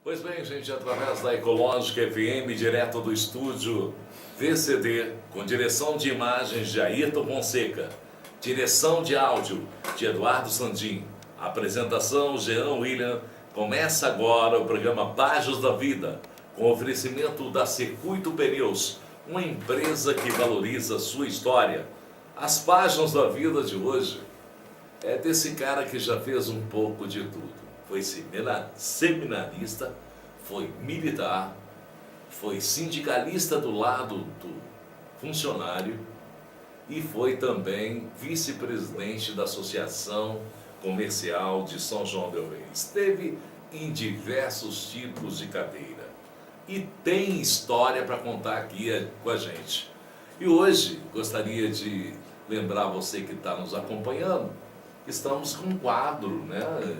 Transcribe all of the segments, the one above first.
Pois bem, gente, através da Ecológica FM, direto do estúdio VCD, com direção de imagens de Ayrton Fonseca, direção de áudio de Eduardo Sandim, apresentação Jean William, começa agora o programa Páginas da Vida, com oferecimento da Circuito Pneus, uma empresa que valoriza a sua história. As páginas da vida de hoje é desse cara que já fez um pouco de tudo. Foi seminarista, foi militar, foi sindicalista do lado do funcionário e foi também vice-presidente da Associação Comercial de São João del Rei. Esteve em diversos tipos de cadeira e tem história para contar aqui com a gente. E hoje gostaria de lembrar você que está nos acompanhando, estamos com um quadro, né,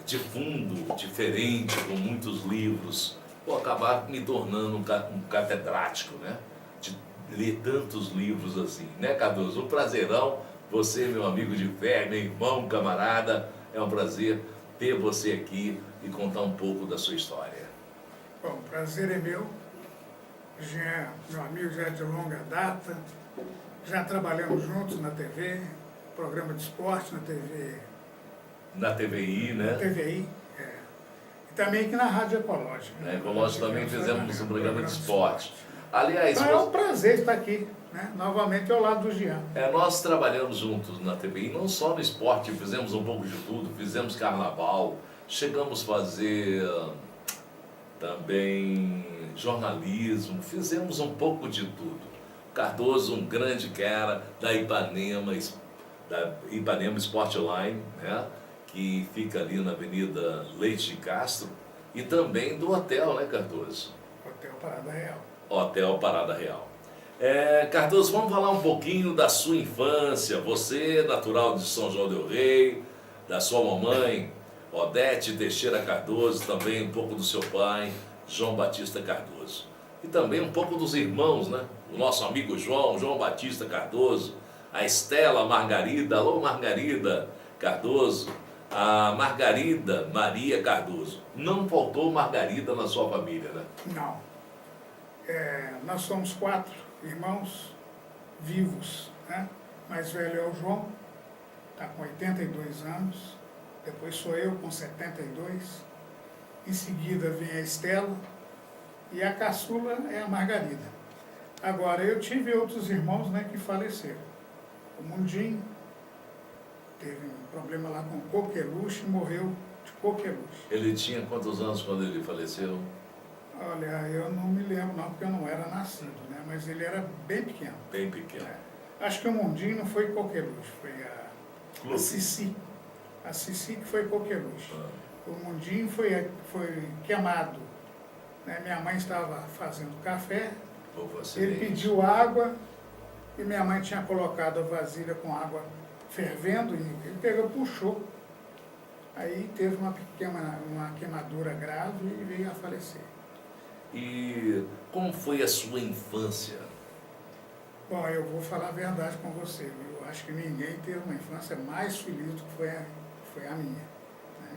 de fundo diferente, com muitos livros. Vou acabar me tornando um catedrático, né, de ler tantos livros assim, né, Cardoso? Um prazerão, você, meu amigo de fé, meu irmão, camarada, é um prazer ter você aqui e contar um pouco da sua história. Bom, o prazer é meu. Jean, meu amigo já é de longa data, já trabalhamos juntos na TV, programa de esporte na TV. Na TVI, né? Na TVI, é. E também aqui na Rádio Ecológica. Na Ecológica também fizemos um programa de esporte. Aliás, então é um prazer estar aqui, né, novamente ao lado do Jean. Nós trabalhamos juntos na TVI, não só no esporte, fizemos um pouco de tudo, fizemos carnaval, chegamos a fazer também jornalismo, fizemos um pouco de tudo. Cardoso, um grande cara da Ipanema Sport Line, né, que fica ali na Avenida Leite de Castro, e também do hotel, né, Cardoso? Hotel Parada Real. Hotel Parada Real. Cardoso, vamos falar um pouquinho da sua infância. Você, natural de São João del Rei, da sua mamãe, Odete Teixeira Cardoso, também um pouco do seu pai, João Batista Cardoso. E também um pouco dos irmãos, né? O nosso amigo João Batista Cardoso, a Estela Margarida, alô Margarida Cardoso, a Margarida Maria Cardoso. Não faltou Margarida na sua família, né? Não. Nós somos 4 irmãos vivos, né? Mais velho é o João, está com 82 anos. Depois sou eu com 72. Em seguida vem a Estela e a caçula é a Margarida. Agora, eu tive outros irmãos, né, que faleceram. O Mundinho teve um problema lá com coqueluche e morreu de coqueluche. Ele tinha quantos anos quando ele faleceu? Olha, eu não me lembro não, porque eu não era nascido, né? Mas ele era bem pequeno. Bem pequeno. Acho que o Mundinho não foi coqueluche, foi a Cici. A Cici que foi coqueluche. O Mundinho foi queimado. Né? Minha mãe estava fazendo café, ele pediu água e minha mãe tinha colocado a vasilha com água fervendo e ele pegou, puxou. Aí teve uma queimadura grave e veio a falecer. E como foi a sua infância? Bom, eu vou falar a verdade com você. Eu acho que ninguém teve uma infância mais feliz do que foi a minha. Né?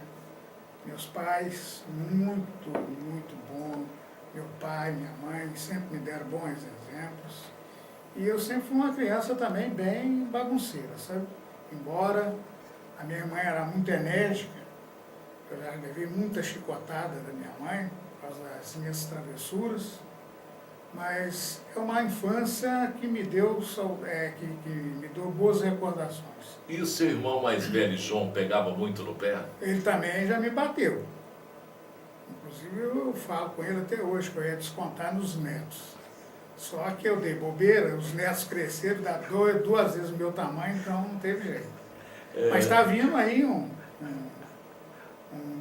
Meus pais, muito bom. Meu pai, minha mãe, sempre me deram bons exemplos. E eu sempre fui uma criança também bem bagunceira, sabe? Embora a minha irmã era muito enérgica, eu já levei muita chicotada da minha mãe, por causa das minhas travessuras, mas é uma infância que me deu, que me deu boas recordações. E o seu irmão mais velho, João, pegava muito no pé? Ele também já me bateu. Inclusive eu falo com ele até hoje, que eu ia descontar nos netos. Só que eu dei bobeira, os netos cresceram, dá 2 vezes o meu tamanho, então não teve jeito. Mas está vindo aí um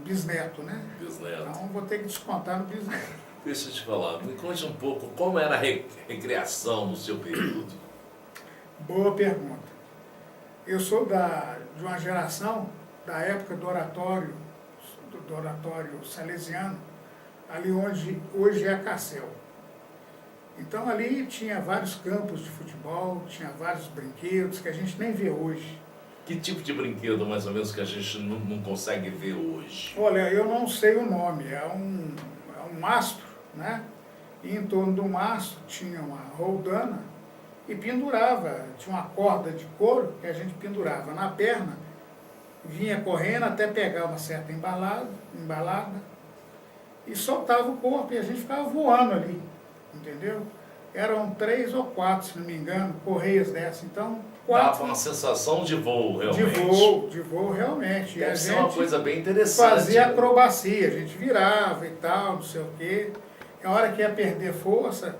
bisneto, né? Bisneto. Então vou ter que descontar no bisneto. Deixa eu te falar, me conte um pouco como era a recreação no seu período. Boa pergunta. Eu sou de uma geração da época do oratório salesiano, ali onde hoje é a Cacel. Então ali tinha vários campos de futebol, tinha vários brinquedos que a gente nem vê hoje. Que tipo de brinquedo, mais ou menos, que a gente não consegue ver hoje? Olha, eu não sei o nome, é um mastro, né? E em torno do mastro tinha uma roldana e pendurava, tinha uma corda de couro que a gente pendurava na perna, vinha correndo até pegar uma certa embalada e soltava o corpo e a gente ficava voando ali, entendeu? Eram 3 ou 4, se não me engano, correias dessa, então... Dava uma sensação de voo, realmente. De voo realmente. Deve E a ser uma gente coisa bem interessante. fazia né? acrobacia, a gente virava e tal, não sei o quê. E a hora que ia perder força,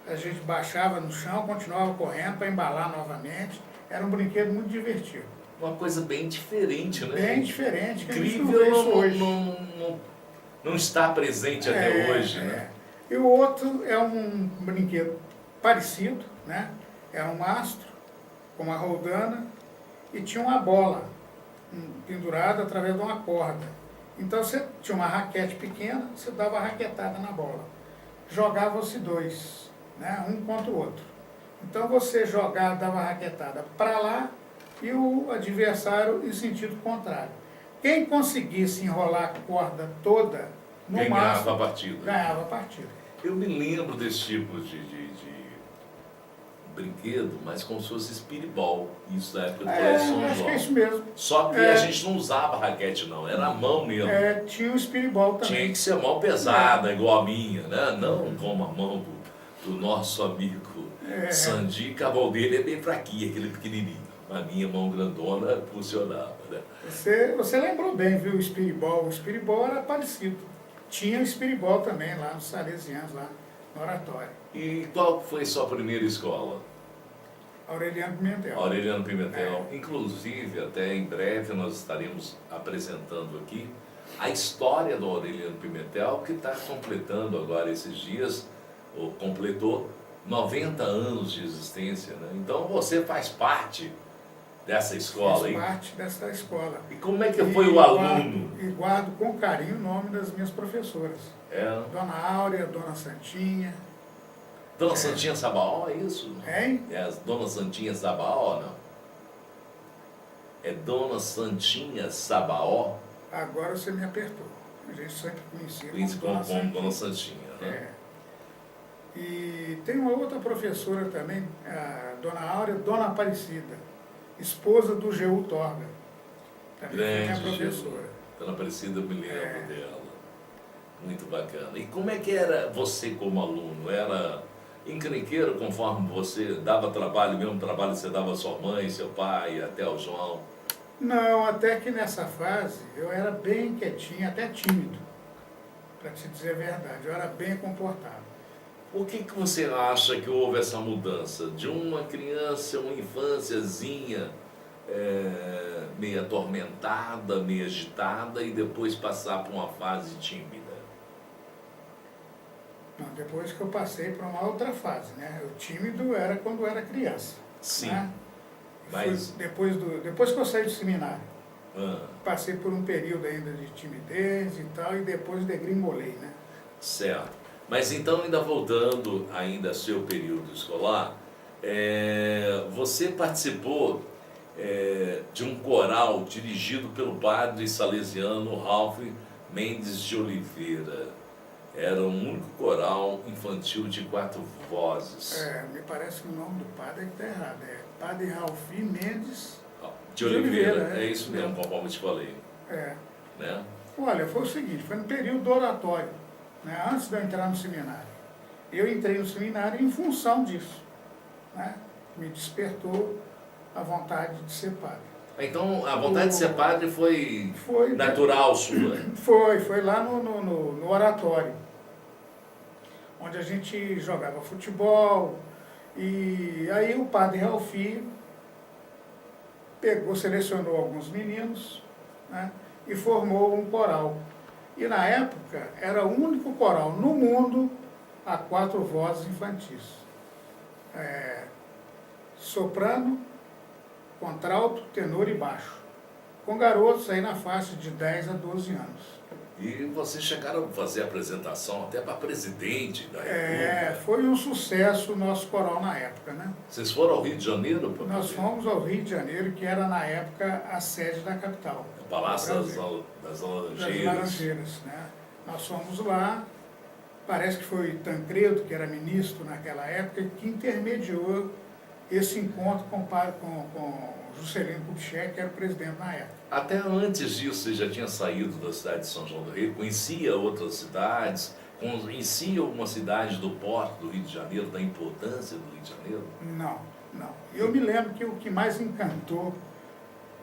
a gente baixava no chão, continuava correndo para embalar novamente. Era um brinquedo muito divertido. Uma coisa bem diferente, né? Bem diferente, que a gente não Incrível, vê isso hoje. não está presente até hoje, né? E o outro é um brinquedo parecido, né? Era um mastro, com uma roldana, e tinha uma bola pendurada através de uma corda. Então você tinha uma raquete pequena, você dava a raquetada na bola. Jogavam-se dois, né? Um contra o outro. Então você jogava, dava a raquetada para lá e o adversário em sentido contrário. Quem conseguisse enrolar a corda toda no Ganhava mastro, a partida. ganhava a partida. Eu me lembro desse tipo de brinquedo, mas como se fosse espiribol. Isso da época do Colégio São Acho João. que é isso mesmo. Só que a gente não usava raquete, não. Era a mão mesmo. Tinha o espiribol também. Tinha que ser mão pesada, igual a minha, né? Não como a mão do nosso amigo Sandi. A mão dele é bem fraquinha, aquele pequenininho. A minha mão grandona funcionava, né? Você lembrou bem, viu, o espiribol. O espiribol era parecido. Tinha o espiribol também lá nos Salesianos, lá no oratório. E qual foi sua primeira escola? Aureliano Pimentel. Aureliano Pimentel. Inclusive, até em breve nós estaremos apresentando aqui a história do Aureliano Pimentel, que está completando agora esses dias, ou completou 90 anos de existência, né? Então você faz parte dessa escola, hein? Fiz parte dessa escola. E como é que foi o aluno? E guardo com carinho o nome das minhas professoras. Dona Áurea, Dona Santinha. Dona Santinha Sabaó, é isso? Hein? É a Dona Santinha Sabaó, não? É Dona Santinha Sabaó? Agora você me apertou. A gente sempre conhecia como Dona Santinha, né? E tem uma outra professora também, a Dona Áurea, Dona Aparecida, esposa do Geu Torga. Também foi minha professora. Dona Aparecida, eu me lembro dela. Muito bacana. E como é que era você como aluno? Era encrenqueiro conforme você dava trabalho, mesmo trabalho que você dava à sua mãe, seu pai, até ao João? Não, até que nessa fase eu era bem quietinho, até tímido, para te dizer a verdade. Eu era bem comportado. Por que você acha que houve essa mudança? De uma criança, uma infânciazinha meio atormentada, meio agitada, e depois passar por uma fase tímida? Não, depois que eu passei para uma outra fase, né? O tímido era quando eu era criança. Sim. Né? Mas... Depois que eu saí do seminário, Ah. passei por um período ainda de timidez e tal, e depois degringolei, né? Certo. Mas então, ainda voltando ainda ao seu período escolar, você participou de um coral dirigido pelo padre salesiano Ralph Mendes de Oliveira. Era o único coral infantil de 4 vozes. Me parece que o nome do padre está errado. É Padre Ralphi Mendes de Oliveira. É isso mesmo, conforme eu te falei. Né? Olha, foi o seguinte, foi no período do oratório, né, antes de eu entrar no seminário. Eu entrei no seminário em função disso, né? Me despertou a vontade de ser padre. Então, a vontade de ser padre foi natural sua? Foi lá no oratório, onde a gente jogava futebol, e aí o padre Ralphi selecionou alguns meninos, né, e formou um coral. E na época era o único coral no mundo a 4 vozes infantis. Soprano, contralto, tenor e baixo. Com garotos aí na faixa de 10 a 12 anos. E vocês chegaram a fazer apresentação até para presidente da É, República. foi um sucesso o nosso coral na época, né? Vocês foram ao Rio de Janeiro? Para Nós fomos ao Rio de Janeiro, que era na época a sede da capital. O Palácio do das, Brasil. das Das Laranjeiras. Laranjeiras, né? Nós fomos lá, parece que foi Tancredo, que era ministro naquela época, que intermediou esse encontro com Juscelino Kubitschek, que era o presidente na época. Até antes disso, você já tinha saído da cidade de São João do Rei, conhecia outras cidades, conhecia uma cidade do porto do Rio de Janeiro, da importância do Rio de Janeiro? Não, não. Eu me lembro que o que mais encantou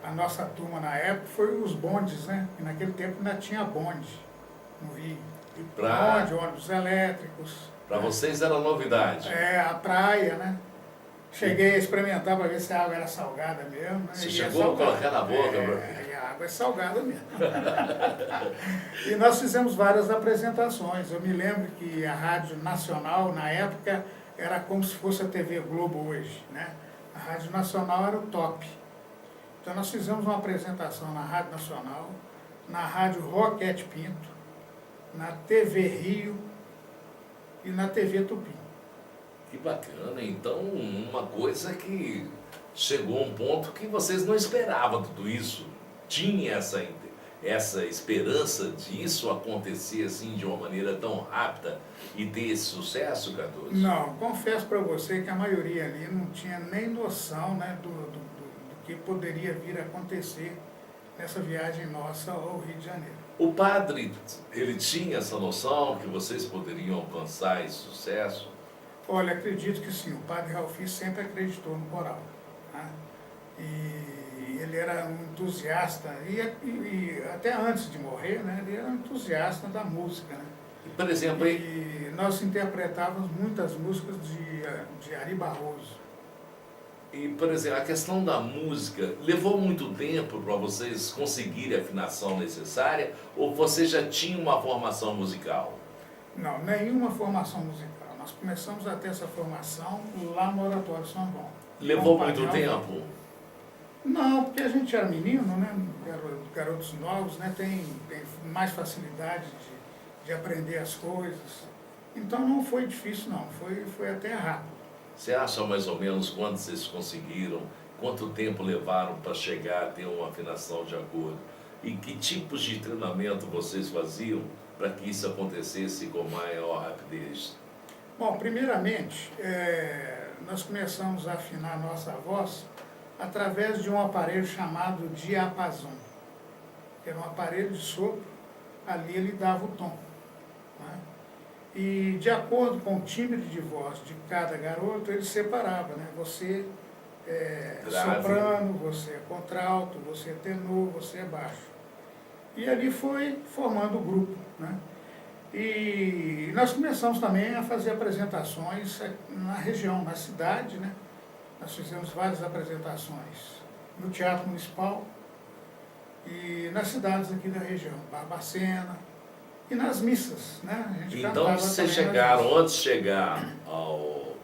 a nossa turma na época foi os bondes, né? E naquele tempo ainda tinha bonde no Rio. E Bonde, ônibus elétricos. para vocês era novidade. É, a praia, né? Cheguei a experimentar para ver se a água era salgada mesmo. Né? Você E é chegou a salgada. colocar na boca, E a água é salgada mesmo. E nós fizemos várias apresentações. Eu me lembro que a Rádio Nacional, na época, era como se fosse a TV Globo hoje, né? A Rádio Nacional era o top. Então nós fizemos uma apresentação na Rádio Nacional, na Rádio Roquete Pinto, na TV Rio e na TV Tupi. Que bacana, então uma coisa que chegou a um ponto que vocês não esperavam tudo isso. Tinha essa esperança de isso acontecer assim de uma maneira tão rápida e ter esse sucesso, Cardoso? Não, confesso para você que a maioria ali não tinha nem noção, né, do que poderia vir a acontecer nessa viagem nossa ao Rio de Janeiro. O padre, ele tinha essa noção que vocês poderiam alcançar esse sucesso? Olha, acredito que sim, o padre Ralfi sempre acreditou no coral, né? E ele era um entusiasta, e até antes de morrer, né, ele era um entusiasta da música, né? Por exemplo, aí, E nós interpretávamos muitas músicas de Ari Barroso. por exemplo, a questão da música, levou muito tempo para vocês conseguirem a afinação necessária ou você já tinha uma formação musical? Não, nenhuma formação musical. Nós começamos a ter essa formação lá no Oratório São João. Levou Com o muito padre tempo? Não, porque a gente era menino, né? Garotos novos, né? Tem mais facilidade de aprender as coisas. Então não foi difícil, não. Foi até rápido. Você acha mais ou menos quando vocês conseguiram, quanto tempo levaram para chegar a ter uma afinação de acordo? E que tipos de treinamento vocês faziam para que isso acontecesse com maior rapidez? Bom, primeiramente, nós começamos a afinar a nossa voz através de um aparelho chamado diapasão, que era um aparelho de sopro, ali ele dava o tom, né? E de acordo com o timbre de voz de cada garoto, ele separava, né? Você é soprano, você é contralto, você é tenor, você é baixo. E ali foi formando o grupo, né? E nós começamos também a fazer apresentações na região, na cidade, né? Nós fizemos várias apresentações no Teatro Municipal e nas cidades aqui da região, Barbacena e nas missas, né? A gente Então cantava vocês também nas chegaram, missas. antes de chegar ao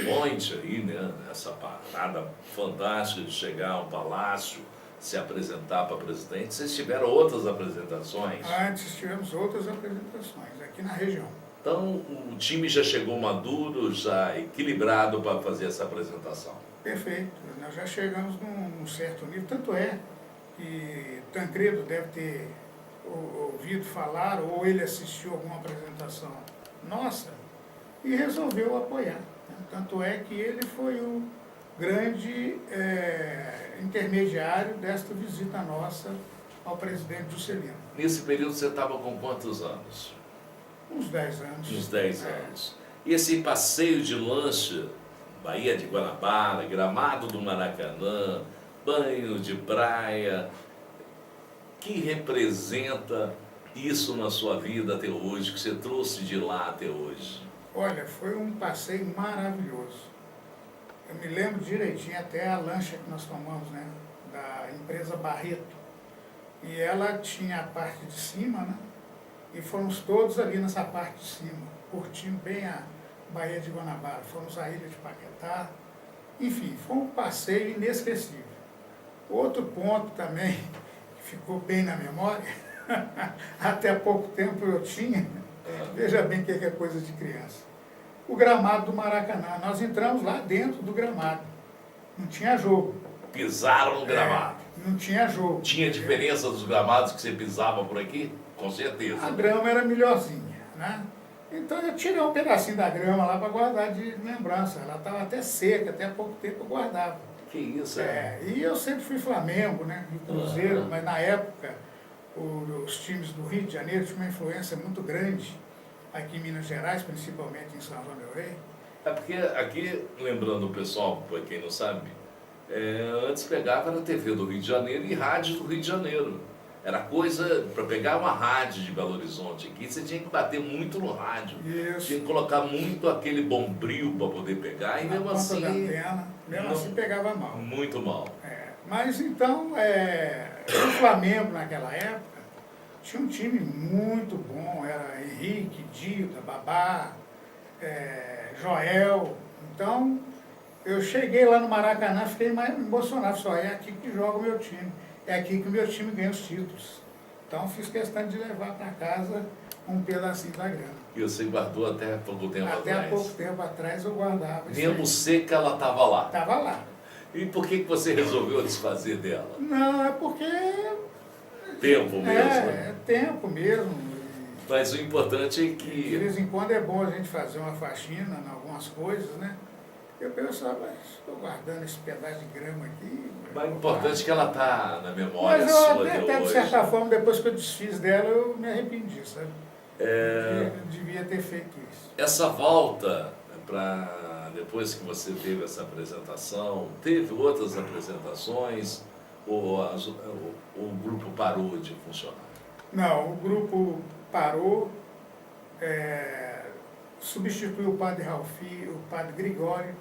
point aí, né? Essa parada fantástica de chegar ao palácio, se apresentar para presidente, vocês tiveram outras apresentações? Antes tivemos outras apresentações aqui na região. Então o time já chegou maduro, já equilibrado para fazer essa apresentação. Perfeito, nós já chegamos num certo nível, tanto é que Tancredo deve ter ouvido falar ou ele assistiu alguma apresentação nossa e resolveu apoiar, né? Tanto é que ele foi o grande intermediário desta visita nossa ao presidente Juscelino. Nesse período você estava com quantos anos? Uns 10 anos. Uns 10 anos. E esse passeio de lancha, Baía de Guanabara, Gramado do Maracanã, banho de praia, que representa isso na sua vida até hoje, que você trouxe de lá até hoje? Olha, foi um passeio maravilhoso. Eu me lembro direitinho até a lancha que nós tomamos, né, da empresa Barreto. E ela tinha a parte de cima, né, e fomos todos ali nessa parte de cima, curtindo bem a Baía de Guanabara. Fomos à Ilha de Paquetá. Enfim, foi um passeio inesquecível. Outro ponto também, que ficou bem na memória, Até pouco tempo eu tinha, veja bem o que é coisa de criança. O gramado do Maracanã, nós entramos lá dentro do gramado, não tinha jogo. Pisaram no gramado. Não tinha jogo. Tinha diferença dos gramados que você pisava por aqui? Com certeza. A grama era melhorzinha, né? Então eu tirei um pedacinho da grama lá para guardar de lembrança. Ela estava até seca, até há pouco tempo eu guardava. Que isso, E eu sempre fui Flamengo, né? E Cruzeiro, mas na época os times do Rio de Janeiro tinham uma influência muito grande, aqui em Minas Gerais, principalmente em São João del Rei. É porque aqui, lembrando o pessoal, para quem não sabe, antes pegava na TV do Rio de Janeiro e rádio do Rio de Janeiro. Era coisa, para pegar uma rádio de Belo Horizonte aqui, você tinha que bater muito no rádio. Isso. Tinha que colocar muito aquele bombril para poder pegar, e Na mesmo ponta assim... da antena, mesmo assim pegava mal. Muito mal. Mas então, o Flamengo naquela época tinha um time muito bom, era Henrique, Dida, Babá, Joel. Então, eu cheguei lá no Maracanã, fiquei mais emocionado, só é aqui que joga o meu time, é aqui que o meu time ganha os títulos. Então, fiz questão de levar para casa um pedacinho da grama. E você guardou até pouco tempo atrás? Até há pouco tempo atrás eu guardava. Mesmo seca, ela estava lá. Estava lá. E por que você resolveu desfazer dela? Não, é porque... Tempo mesmo. É tempo mesmo. Mas o importante é De que... vez em quando é bom a gente fazer uma faxina em algumas coisas, né? Eu pensava, estou guardando esse pedaço de grama aqui. Mas o importante é que ela está na memória Mas sua eu até de hoje. certa forma, depois que eu desfiz dela, eu me arrependi, sabe? Devia ter feito isso. Essa volta para depois que você teve essa apresentação, teve outras apresentações ou o grupo parou de funcionar? Não, o grupo parou, substituiu o padre Ralfi, o padre Gregório.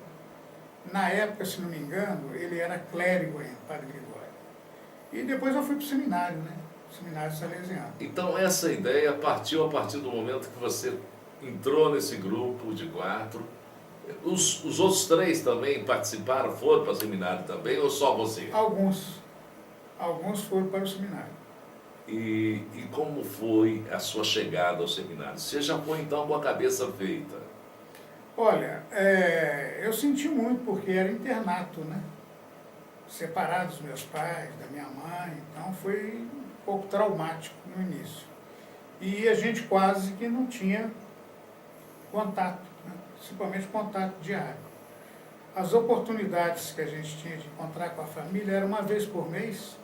Na época, se não me engano, ele era clérigo ainda, o padre Gregório. E depois eu fui para o seminário, né? Seminário Salesiano. Então essa ideia partiu a partir do momento que você entrou nesse grupo de 4. Os outros 3 também participaram, foram para o seminário também, ou só você? Alguns foram para o seminário. E como foi a sua chegada ao seminário? Você já foi então com a cabeça feita? Olha, eu senti muito porque era internato, né? Separado dos meus pais, da minha mãe, então foi um pouco traumático no início. E a gente quase que não tinha contato, né? Principalmente contato diário. As oportunidades que a gente tinha de encontrar com a família era uma vez por mês,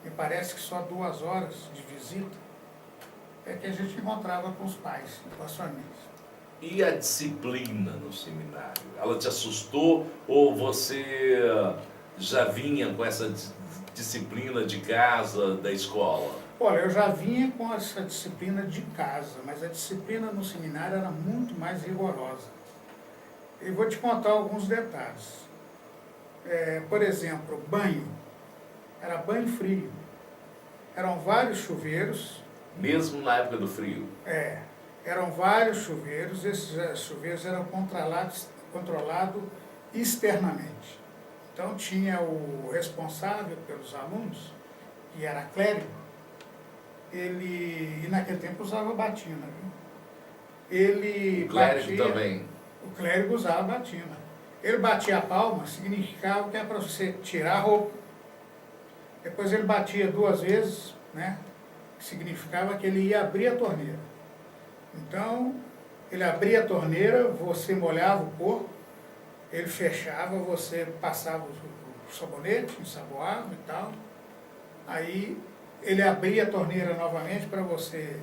me parece que só 2 horas de visita, é que a gente encontrava com os pais, com as famílias. E a disciplina no seminário? Ela te assustou ou você já vinha com essa disciplina de casa, da escola? Olha, eu já vinha com essa disciplina de casa, mas a disciplina no seminário era muito mais rigorosa. Eu vou te contar alguns detalhes. Por exemplo, banho. Era banho frio. Eram vários chuveiros. Mesmo na época do frio? Eram vários chuveiros, esses chuveiros eram controlados externamente. Então tinha o responsável pelos alunos, que era clérigo, e naquele tempo usava batina, viu? O clérigo também? O clérigo usava batina. Ele batia a palma, significava que era para você tirar a roupa. Depois ele batia 2 vezes, né? Significava que ele ia abrir a torneira. Então, ele abria a torneira, você molhava o corpo, ele fechava, você passava o sabonete, ensaboava e tal. Aí, ele abria a torneira novamente para você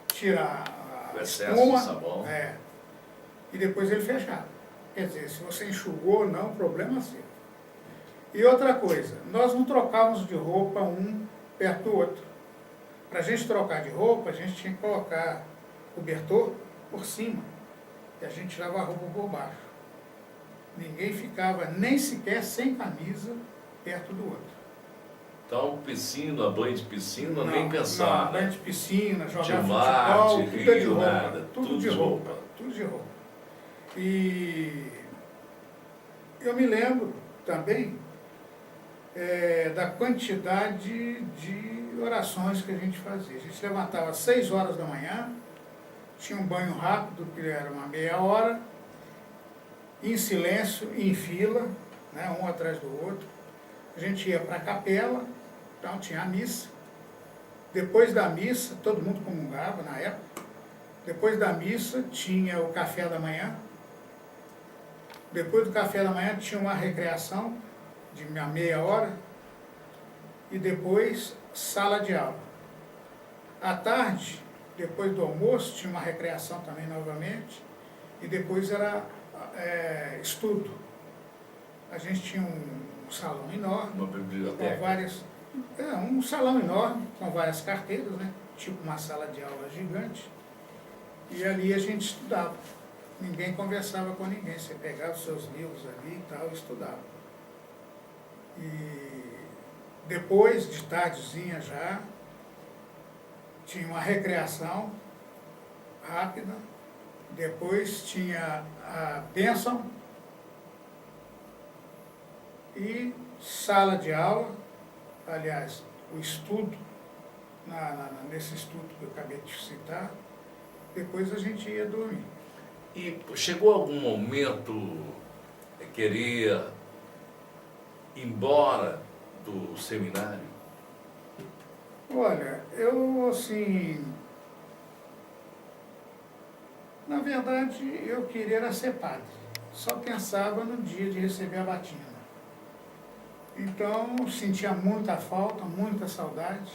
tirar a espuma. De sabão. E depois ele fechava. Quer dizer, se você enxugou ou não, o problema é seu. E outra coisa, nós não trocávamos de roupa um perto do outro. Para a gente trocar de roupa, a gente tinha que colocar cobertor por cima. E a gente tirava a roupa por baixo. Ninguém ficava nem sequer sem camisa perto do outro. Então, piscina, banho de piscina, nem pensar, não, banho de piscina, jogar de mar, futebol, de tudo é de rio, roupa. nada. Tudo de roupa. Tudo de roupa. E eu me lembro também da quantidade de orações que a gente fazia. A gente levantava às 6 horas da manhã, tinha um banho rápido, que era uma meia hora, em silêncio, em fila, né, um atrás do outro. A gente ia para a capela, então tinha a missa. Depois da missa, todo mundo comungava na época. Depois da missa tinha o café da manhã. Depois do café da manhã tinha uma recreação de meia hora. E depois sala de aula. À tarde, depois do almoço, tinha uma recreação também novamente. E depois era estudo. A gente tinha um salão enorme. Uma biblioteca. Com várias, um salão enorme, com várias carteiras, né? Tipo uma sala de aula gigante. E ali a gente estudava. Ninguém conversava com ninguém. Você pegava os seus livros ali e tal, e estudava. E depois, de tardezinha já, tinha uma recreação rápida. Depois tinha a bênção e sala de aula. Aliás, o estudo, nesse estudo que eu acabei de citar. Depois a gente ia dormir. E chegou algum momento querer ir embora do seminário? Olha, eu assim, na verdade eu queria era ser padre. Só pensava no dia de receber a batina. Então sentia muita falta, muita saudade.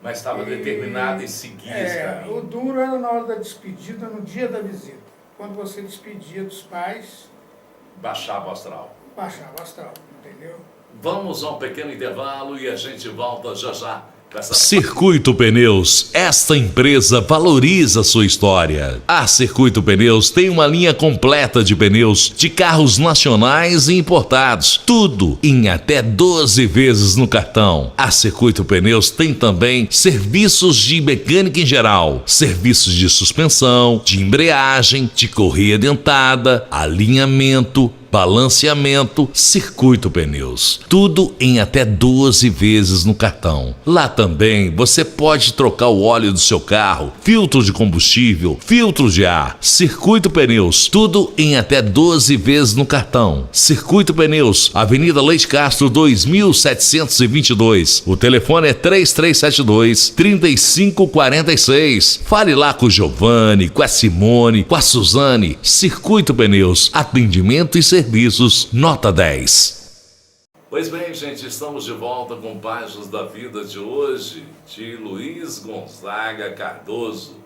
Mas estava determinado em seguir esse caminho. O duro era na hora da despedida, no dia da visita. Quando você despedia dos pais, Baixava o astral. baixava o astral, entendeu? Vamos a um pequeno intervalo e a gente volta já já com essa... Circuito Pneus, esta empresa valoriza sua história. A Circuito Pneus tem uma linha completa de pneus de carros nacionais e importados, tudo em até 12 vezes no cartão. A Circuito Pneus tem também serviços de mecânica em geral, serviços de suspensão, de embreagem, de correia dentada, alinhamento, balanceamento. Circuito Pneus, tudo em até 12 vezes no cartão. Lá também você pode trocar o óleo do seu carro, filtro de combustível, filtro de ar. Circuito Pneus, tudo em até 12 vezes no cartão. Circuito Pneus, Avenida Leite Castro 2722. O telefone é 3372-3546. Fale lá com o Giovanni, com a Simone, com a Suzane. Circuito Pneus, atendimento e serviços nota 10. Pois bem, gente, estamos de volta com Páginas da Vida de hoje, de Luiz Gonzaga Cardoso.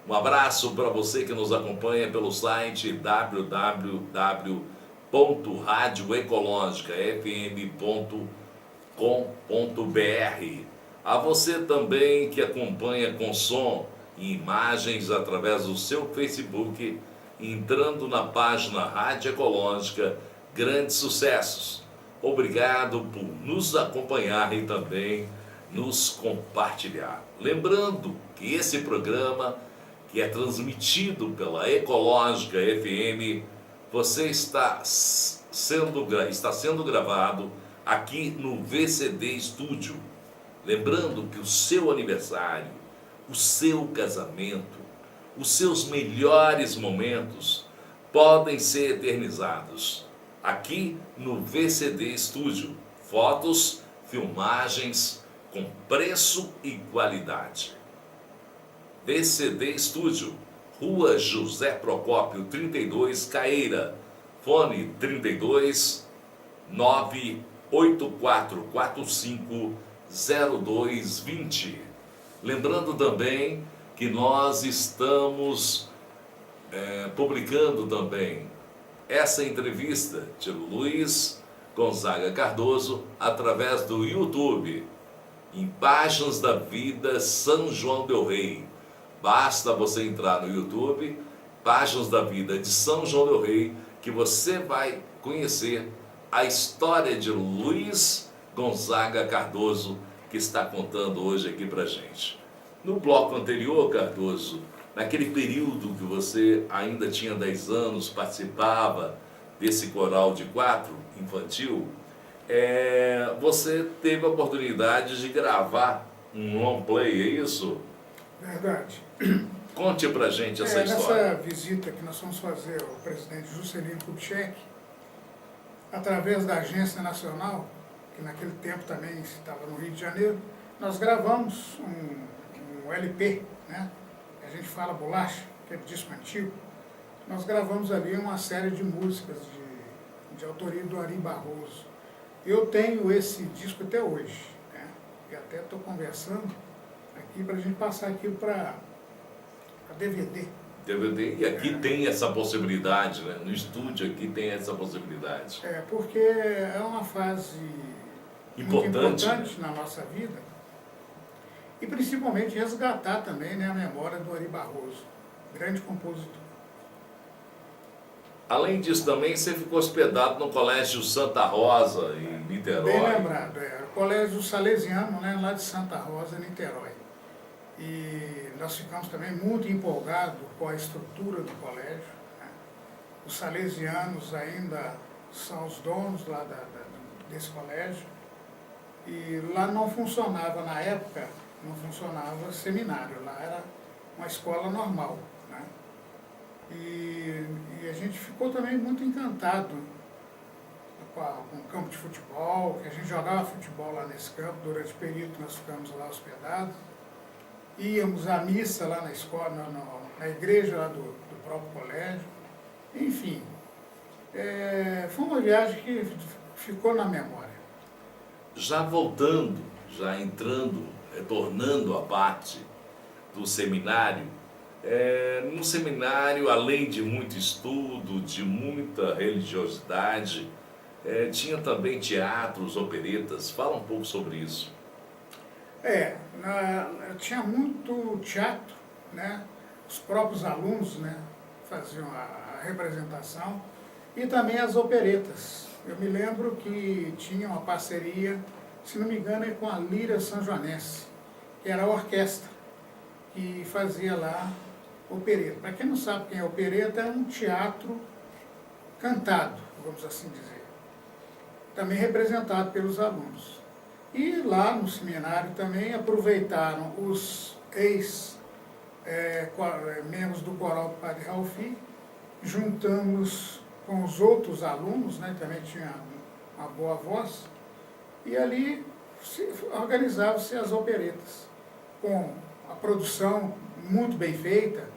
Um abraço para você que nos acompanha pelo site www.radioecologicafm.com.br. A você também que acompanha com som e imagens através do seu Facebook, entrando na página Rádio Ecológica Grandes Sucessos. Obrigado por nos acompanhar e também nos compartilhar. Lembrando que esse programa, que é transmitido pela Ecológica FM, está sendo gravado aqui no VCD Estúdio. Lembrando que o seu aniversário, o seu casamento, os seus melhores momentos podem ser eternizados aqui no VCD Estúdio. Fotos, filmagens com preço e qualidade. VCD Estúdio, Rua José Procópio 32, Caeira. Fone 32 98445 0220. Lembrando também que nós estamos publicando também essa entrevista de Luiz Gonzaga Cardoso através do YouTube, em Páginas da Vida São João del Rei. Basta você entrar no YouTube, Páginas da Vida de São João del Rei, que você vai conhecer a história de Luiz Gonzaga Cardoso, que está contando hoje aqui pra gente. No bloco anterior, Cardoso, naquele período que você ainda tinha 10 anos, participava desse coral de 4 infantil, você teve a oportunidade de gravar Um long play, é isso? Verdade. Conte pra gente essa história. Nessa visita que nós fomos fazer ao presidente Juscelino Kubitschek, através da Agência Nacional, que naquele tempo também estava no Rio de Janeiro, nós gravamos um LP, né? A gente fala bolacha, que é disco antigo. Nós gravamos ali uma série de músicas de autoria do Ari Barroso. Eu tenho esse disco até hoje, né? E até estou conversando aqui para a gente passar aquilo para DVD. DVD, e aqui tem essa possibilidade, né? No estúdio aqui tem essa possibilidade. Porque é uma fase muito importante na nossa vida, e principalmente resgatar também, né, a memória do Ari Barroso, grande compositor. Além disso também, você ficou hospedado no Colégio Santa Rosa, em Niterói. Bem lembrado, o Colégio Salesiano, né, lá de Santa Rosa, Niterói. E nós ficamos também muito empolgados com a estrutura do colégio, né? Os salesianos ainda são os donos lá desse colégio. E lá não funcionava, na época, não funcionava seminário, lá era uma escola normal, né? E a gente ficou também muito encantado com o campo de futebol, que a gente jogava futebol lá nesse campo, durante o período que nós ficamos lá hospedados. Íamos à missa lá na escola, na igreja lá do próprio colégio. Enfim, foi uma viagem que ficou na memória. Já voltando, já entrando, retornando à parte do seminário, no seminário, além de muito estudo, de muita religiosidade, tinha também teatros, operetas. Fala um pouco sobre isso. Tinha muito teatro, né? Os próprios alunos, né, faziam a representação, e também as operetas. Eu me lembro que tinha uma parceria, se não me engano, com a Lira Sanjoanense, que era a orquestra que fazia lá opereta. Para quem não sabe quem é opereta, é um teatro cantado, vamos assim dizer, também representado pelos alunos. E lá no seminário também aproveitaram os ex-membros do coral do Padre Ralfi, juntamos com os outros alunos, né, que também tinha uma boa voz, e ali organizavam-se as operetas, com a produção muito bem feita,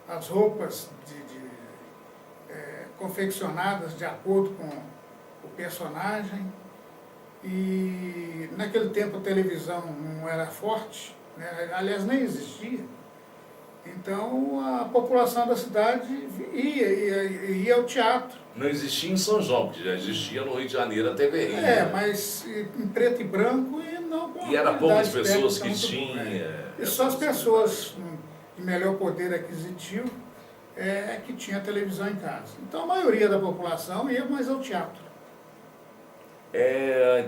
as roupas confeccionadas de acordo com o personagem. E naquele tempo a televisão não era forte, né? Aliás, nem existia. Então a população da cidade ia ao teatro. Não existia em São João, porque já existia no Rio de Janeiro a TV Rio. Mas em preto e branco e não com E era poucas pessoas que tinham. E só as pessoas de melhor poder aquisitivo que tinha televisão em casa. Então a maioria da população ia mais ao teatro.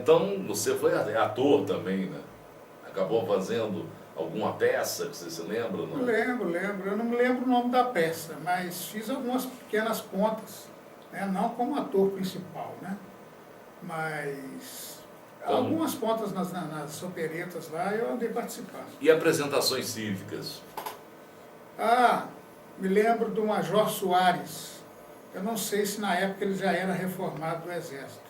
Então você foi ator também, né? Acabou fazendo alguma peça que você se lembra? Não? Lembro. Eu não me lembro o nome da peça, mas fiz algumas pequenas pontas, né? Não como ator principal, né? Mas algumas pontas nas operetas lá eu andei participando. E apresentações cívicas? Me lembro do Major Soares. Eu não sei se na época ele já era reformado do Exército.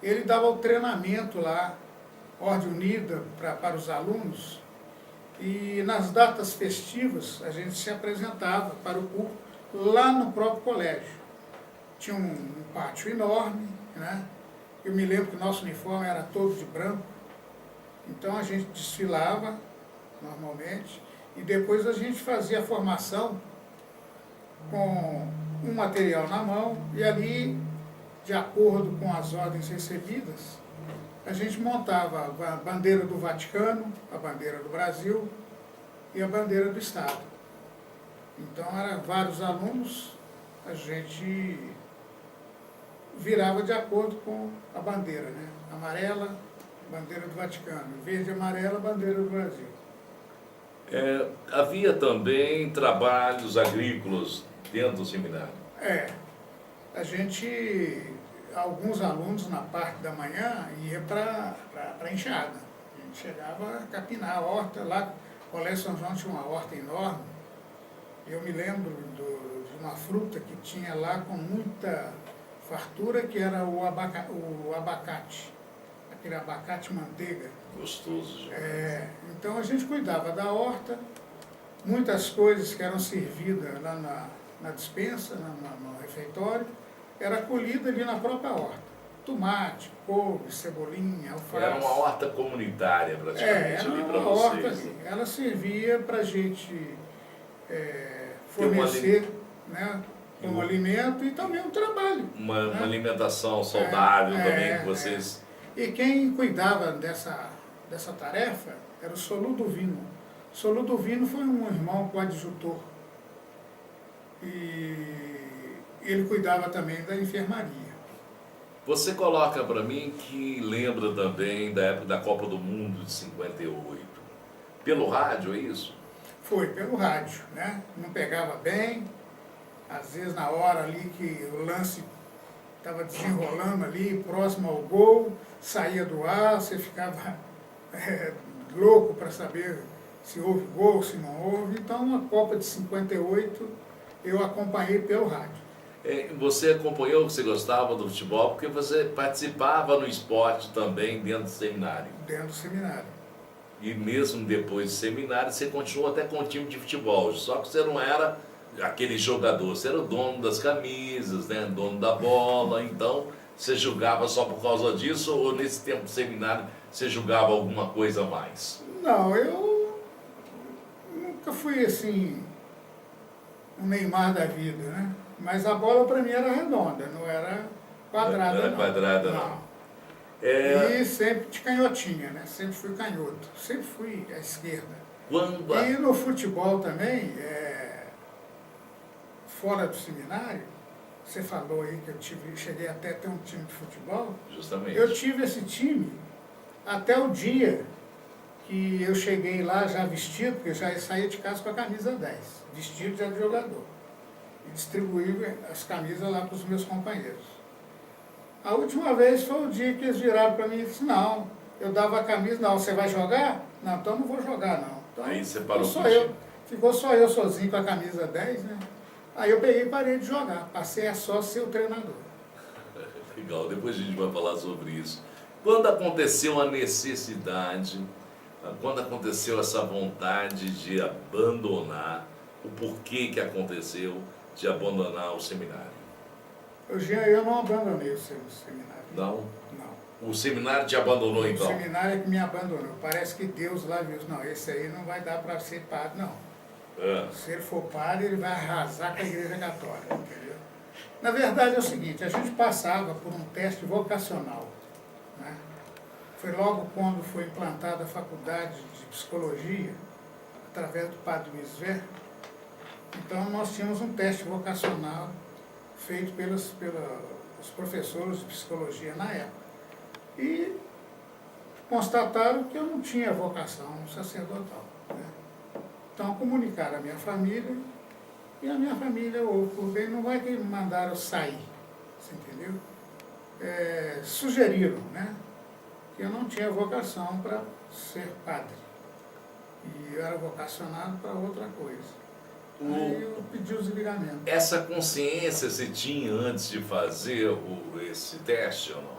Ele dava o treinamento lá, Ordem Unida, para os alunos, e nas datas festivas a gente se apresentava para o público lá no próprio colégio. Tinha um pátio enorme, né? Eu me lembro que o nosso uniforme era todo de branco, então a gente desfilava normalmente, e depois a gente fazia a formação com um material na mão, e ali, de acordo com as ordens recebidas, a gente montava a bandeira do Vaticano, a bandeira do Brasil e a bandeira do Estado. Então, eram vários alunos, a gente virava de acordo com a bandeira, né? Amarela, bandeira do Vaticano, verde e amarela, bandeira do Brasil. Havia também trabalhos agrícolas dentro do seminário? Alguns alunos na parte da manhã ia para a enxada. A chegava a capinar a horta. Lá, o Colégio São João tinha uma horta enorme. Eu me lembro de uma fruta que tinha lá com muita fartura, que era o abacate, aquele abacate manteiga. Gostoso. Então a gente cuidava da horta, muitas coisas que eram servidas lá na despensa, no refeitório, era colhida ali na própria horta. Tomate, couve, cebolinha, alface. Era uma horta comunitária praticamente ali para uma horta vocês. ali. Ela servia para a gente fornecer, né, um alimento e também um trabalho. Uma alimentação saudável também que vocês... E quem cuidava dessa tarefa era o Soludovino. Soludovino foi um irmão coadjutor. E ele cuidava também da enfermaria. Você coloca para mim que lembra também da época da Copa do Mundo de 58. Pelo rádio, é isso? Foi, pelo rádio, né? Não pegava bem. Às vezes na hora ali que o lance estava desenrolando ali, próximo ao gol, saía do ar, você ficava louco para saber se houve gol, se não houve. Então a Copa de 58 eu acompanhei pelo rádio. Você acompanhou, você gostava do futebol, porque você participava no esporte também dentro do seminário. Dentro do seminário. E mesmo depois do seminário, você continuou até com o time de futebol, só que você não era aquele jogador, você era o dono das camisas, né, dono da bola, então você jogava só por causa disso, ou nesse tempo do seminário você jogava alguma coisa a mais? Não, eu nunca fui assim, um Neymar da vida, né? Mas a bola para mim era redonda, não era quadrada. Não era quadrada, não. E sempre de canhotinha, né? Sempre fui canhoto, sempre fui à esquerda. E no futebol também, fora do seminário, você falou aí que eu cheguei até a ter um time de futebol. Justamente. Eu tive esse time até o dia que eu cheguei lá já vestido, porque eu já saía de casa com a camisa 10, vestido já de jogador. E distribuí as camisas lá para os meus companheiros. A última vez foi o dia que eles viraram para mim e disseram, não, eu dava a camisa, não, você vai jogar? Não, então não vou jogar não. Então, aí você parou ficou só eu sozinho com a camisa 10, né? Aí eu peguei e parei de jogar, passei a só ser o treinador. Legal, depois a gente vai falar sobre isso. Quando aconteceu a necessidade, quando aconteceu essa vontade de abandonar, o porquê que aconteceu de abandonar o seminário? Eu não abandonei o seminário. Não? Não. O seminário te abandonou então? O seminário é que me abandonou. Parece que Deus lá viu, não, esse aí não vai dar para ser padre, não. Se ele for padre, ele vai arrasar com a igreja católica, entendeu? Na verdade é o seguinte, a gente passava por um teste vocacional, né? Foi logo quando foi implantada a faculdade de psicologia, através do padre Luiz Ver. Então nós tínhamos um teste vocacional feito pelos professores de psicologia na época. E constataram que eu não tinha vocação sacerdotal, né? Então comunicaram à minha família, e a minha família, por bem, não vai que mandaram eu sair, você entendeu? Sugeriram, né, que eu não tinha vocação para ser padre. E eu era vocacionado para outra coisa. Aí eu pedi o desligamento. Essa consciência você tinha antes de fazer esse teste ou não?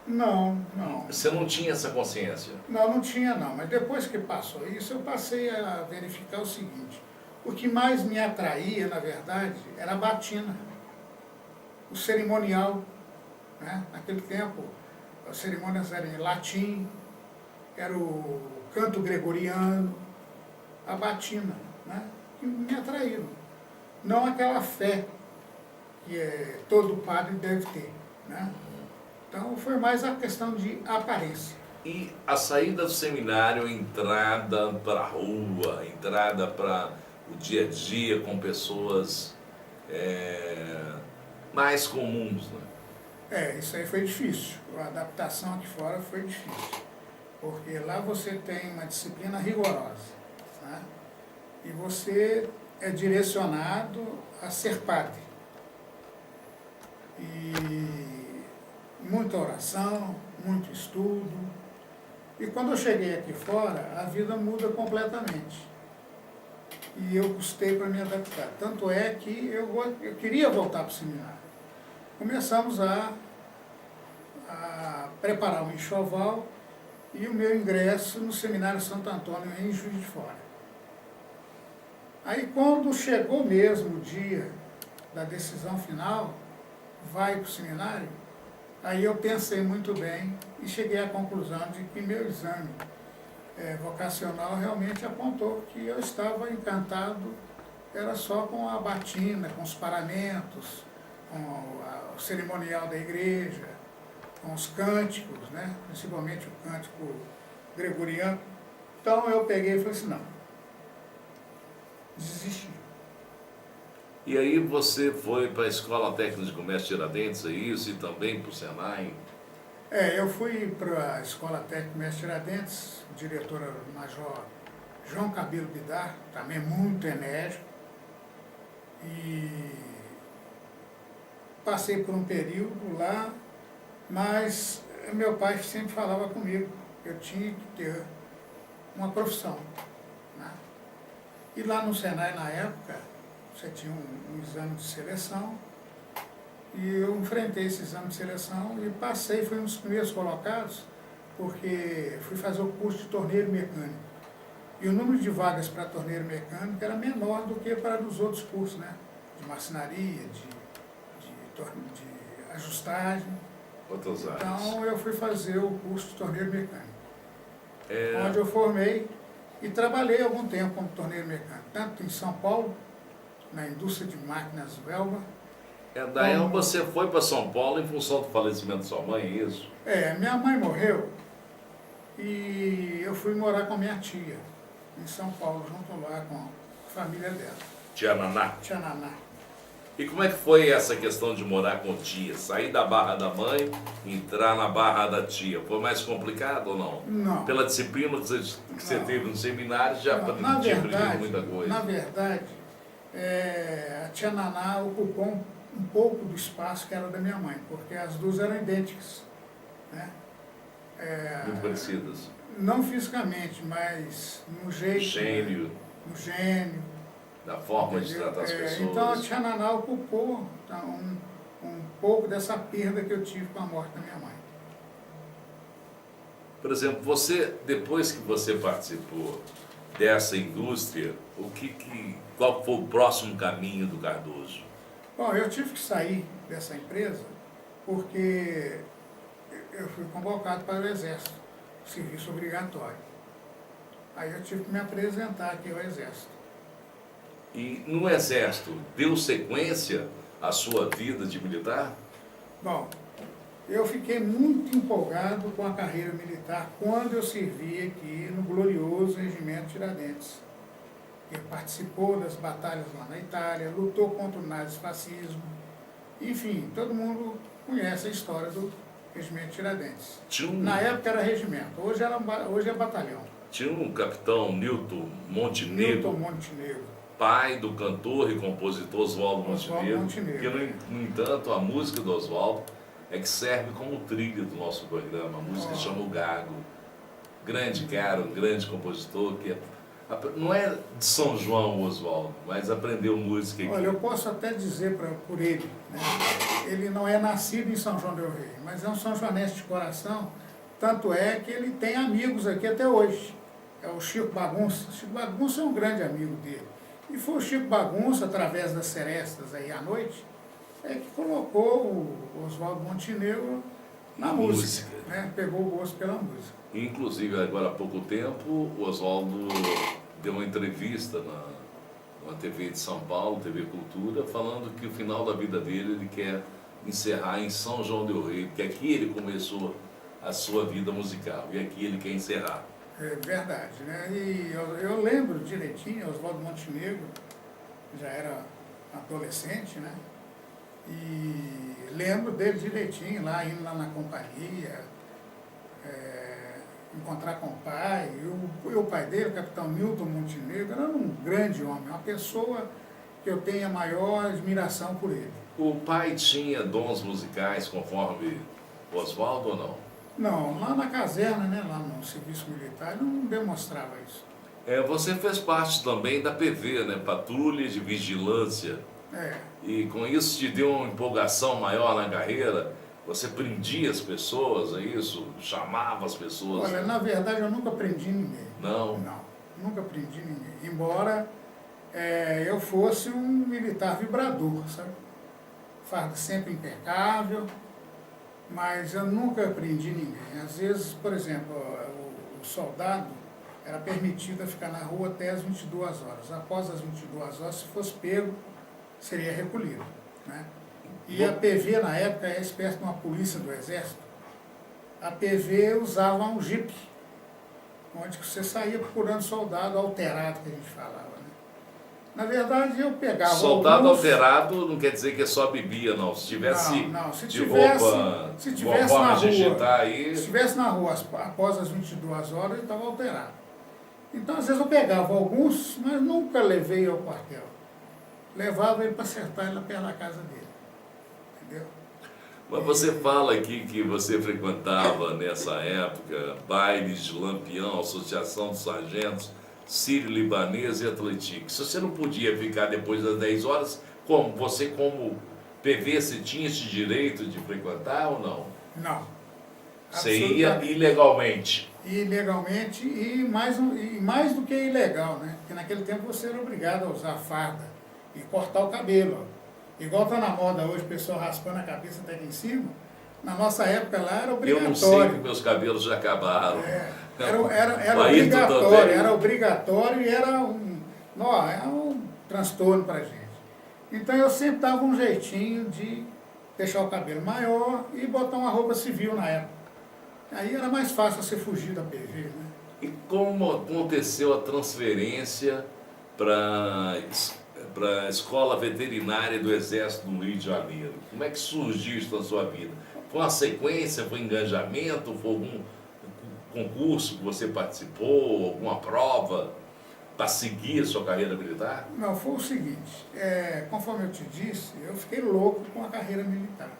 Não. Você não tinha essa consciência? Não tinha não, mas depois que passou isso, eu passei a verificar o seguinte, o que mais me atraía, na verdade, era a batina, o cerimonial, né? Naquele tempo, as cerimônias eram em latim, era o canto gregoriano, a batina, né? Que me atraíram. Não aquela fé que todo padre deve ter, né? Então foi mais a questão de aparência. E a saída do seminário, a entrada para a rua, a entrada para o dia a dia com pessoas mais comuns, né? Isso aí foi difícil. A adaptação aqui fora foi difícil. Porque lá você tem uma disciplina rigorosa, né? E você é direcionado a ser padre. E muita oração, muito estudo, E quando eu cheguei aqui fora, a vida muda completamente. E eu custei para me adaptar. Tanto é que eu queria voltar para o seminário. Começamos a preparar um enxoval e o meu ingresso no Seminário Santo Antônio, em Juiz de Fora. Aí, quando chegou mesmo o dia da decisão final, vai para o seminário, aí eu pensei muito bem e cheguei à conclusão de que meu exame vocacional realmente apontou que eu estava encantado, era só com a batina, com os paramentos, com o cerimonial da igreja, com os cânticos, né? Principalmente o cântico gregoriano. Então eu peguei e falei assim, não, desisti. E aí você foi para a Escola Técnica de Comércio Tiradentes, é isso? E também para o Senai? Eu fui para a Escola Técnica de Comércio Tiradentes, o diretor era o Major João Cabelo Bidar, também muito enérgico, e passei por um período lá, mas meu pai sempre falava comigo, eu tinha que ter uma profissão, né? E lá no Senai, na época, você tinha um exame de seleção, e eu enfrentei esse exame de seleção e passei, fui um dos primeiros colocados, porque fui fazer o curso de torneiro mecânico. E o número de vagas para torneiro mecânico era menor do que para os outros cursos, né? De marcenaria, de ajustagem. Outras áreas. Então eu fui fazer o curso de torneiro mecânico, onde eu formei e trabalhei algum tempo como torneiro mecânico, tanto em São Paulo, na indústria de máquinas Velva. Daí você foi para São Paulo em função do falecimento de sua mãe, é isso? Minha mãe morreu e eu fui morar com a minha tia, em São Paulo, junto lá com a família dela. Tia Naná. Tia Naná. E como é que foi essa questão de morar com tia? Sair da barra da mãe, entrar na barra da tia. Foi mais complicado ou não? Não. Pela disciplina que você teve no seminário, já tinha aprendido muita coisa. Na verdade, a tia Naná ocupou um pouco do espaço que era da minha mãe, porque as duas eram idênticas, né? Muito parecidas. Não fisicamente, mas no jeito. Gênio. No gênio. Da forma de tratar as pessoas. Então a tia Naná ocupou um pouco dessa perda que eu tive com a morte da minha mãe. Por exemplo, você, depois que você participou dessa indústria, qual foi o próximo caminho do Cardoso? Bom, eu tive que sair dessa empresa porque eu fui convocado para o Exército, serviço obrigatório. Aí eu tive que me apresentar aqui ao Exército. E no Exército, deu sequência à sua vida de militar? Bom, eu fiquei muito empolgado com a carreira militar quando eu servi aqui no glorioso Regimento Tiradentes. Ele participou das batalhas lá na Itália, lutou contra o nazifascismo. Enfim, todo mundo conhece a história do Regimento Tiradentes. Na época era regimento, hoje é batalhão. Tinha um capitão Newton Montenegro. Pai do cantor e compositor Oswaldo Montenegro, que, no entanto, a música do Oswaldo é que serve como trilha do nosso programa. A música chama O Gago. Grande cara, um grande compositor, que não é de São João o Oswaldo, mas aprendeu música aqui. Olha, eu posso até dizer por ele, né? Ele não é nascido em São João del Rei, mas é um São Joanense de coração, tanto é que ele tem amigos aqui até hoje. É o Chico Bagunça. O Chico Bagunça é um grande amigo dele. E foi o Chico Bagunça, através das serestas aí à noite, que colocou o Oswaldo Montenegro na música, né? Pegou o gosto pela música. Inclusive, agora há pouco tempo, o Oswaldo deu uma entrevista na TV de São Paulo, TV Cultura, falando que o final da vida dele ele quer encerrar em São João del Rei, porque aqui ele começou a sua vida musical e aqui ele quer encerrar. É verdade, né? E eu lembro direitinho, Oswaldo Montenegro já era adolescente, né? E lembro dele direitinho, indo lá na companhia, encontrar com o pai. E o pai dele, o capitão Milton Montenegro, era um grande homem, uma pessoa que eu tenho a maior admiração por ele. O pai tinha dons musicais conforme o Oswaldo ou não? Não, lá na caserna, né, lá no serviço militar, não demonstrava isso. Você fez parte também da PV, né? Patrulha de Vigilância. É, E com isso te deu uma empolgação maior na carreira? Você prendia as pessoas, é isso? Chamava as pessoas? olha, na verdade eu nunca prendi ninguém. Não? Não, nunca prendi ninguém. Embora eu fosse um militar vibrador, sabe? Farda sempre impecável, mas eu nunca prendi ninguém. Às vezes, por exemplo, o soldado era permitido a ficar na rua até as 22 horas. Após as 22 horas, se fosse pego, seria recolhido, né? E a PV, na época, é espécie de uma polícia do Exército. A PV usava um jipe, onde você saía procurando soldado alterado, que a gente falava, né? Na verdade, eu pegava Soldado alguns... alterado não quer dizer que é só bebia, não. Se tivesse Não, se de tivesse, roupa, se uma tivesse forma na de rua, agitar aí... se estivesse na rua após as 22 horas, ele estava alterado. Então, às vezes eu pegava alguns, mas nunca levei ao quartel. Levava ele para acertar ele lá perto da casa dele. Entendeu? Mas você fala aqui que você frequentava nessa época bailes de Lampião, Associação dos Sargentos, Sírio-Libanês e Atlético. Se você não podia ficar depois das 10 horas, como? Você como PV, você tinha esse direito de frequentar ou não? Não. Você ia ilegalmente? Ilegalmente e mais do que ilegal, né? Porque naquele tempo você era obrigado a usar farda e cortar o cabelo. Igual está na moda hoje, o pessoal raspando a cabeça até aqui em cima. Na nossa época lá era obrigatório. Eu não sei que meus cabelos já acabaram. Era obrigatório e era um transtorno para a gente. Então eu sempre dava um jeitinho de deixar o cabelo maior e botar uma roupa civil na época. Aí era mais fácil você fugir da PV, né? E como aconteceu a transferência para a Escola Veterinária do Exército do Rio de Janeiro? Como é que surgiu isso na sua vida? Foi uma sequência, foi engajamento, foi algum concurso que você participou, alguma prova para seguir a sua carreira militar? Não, foi o seguinte, conforme eu te disse, eu fiquei louco com a carreira militar.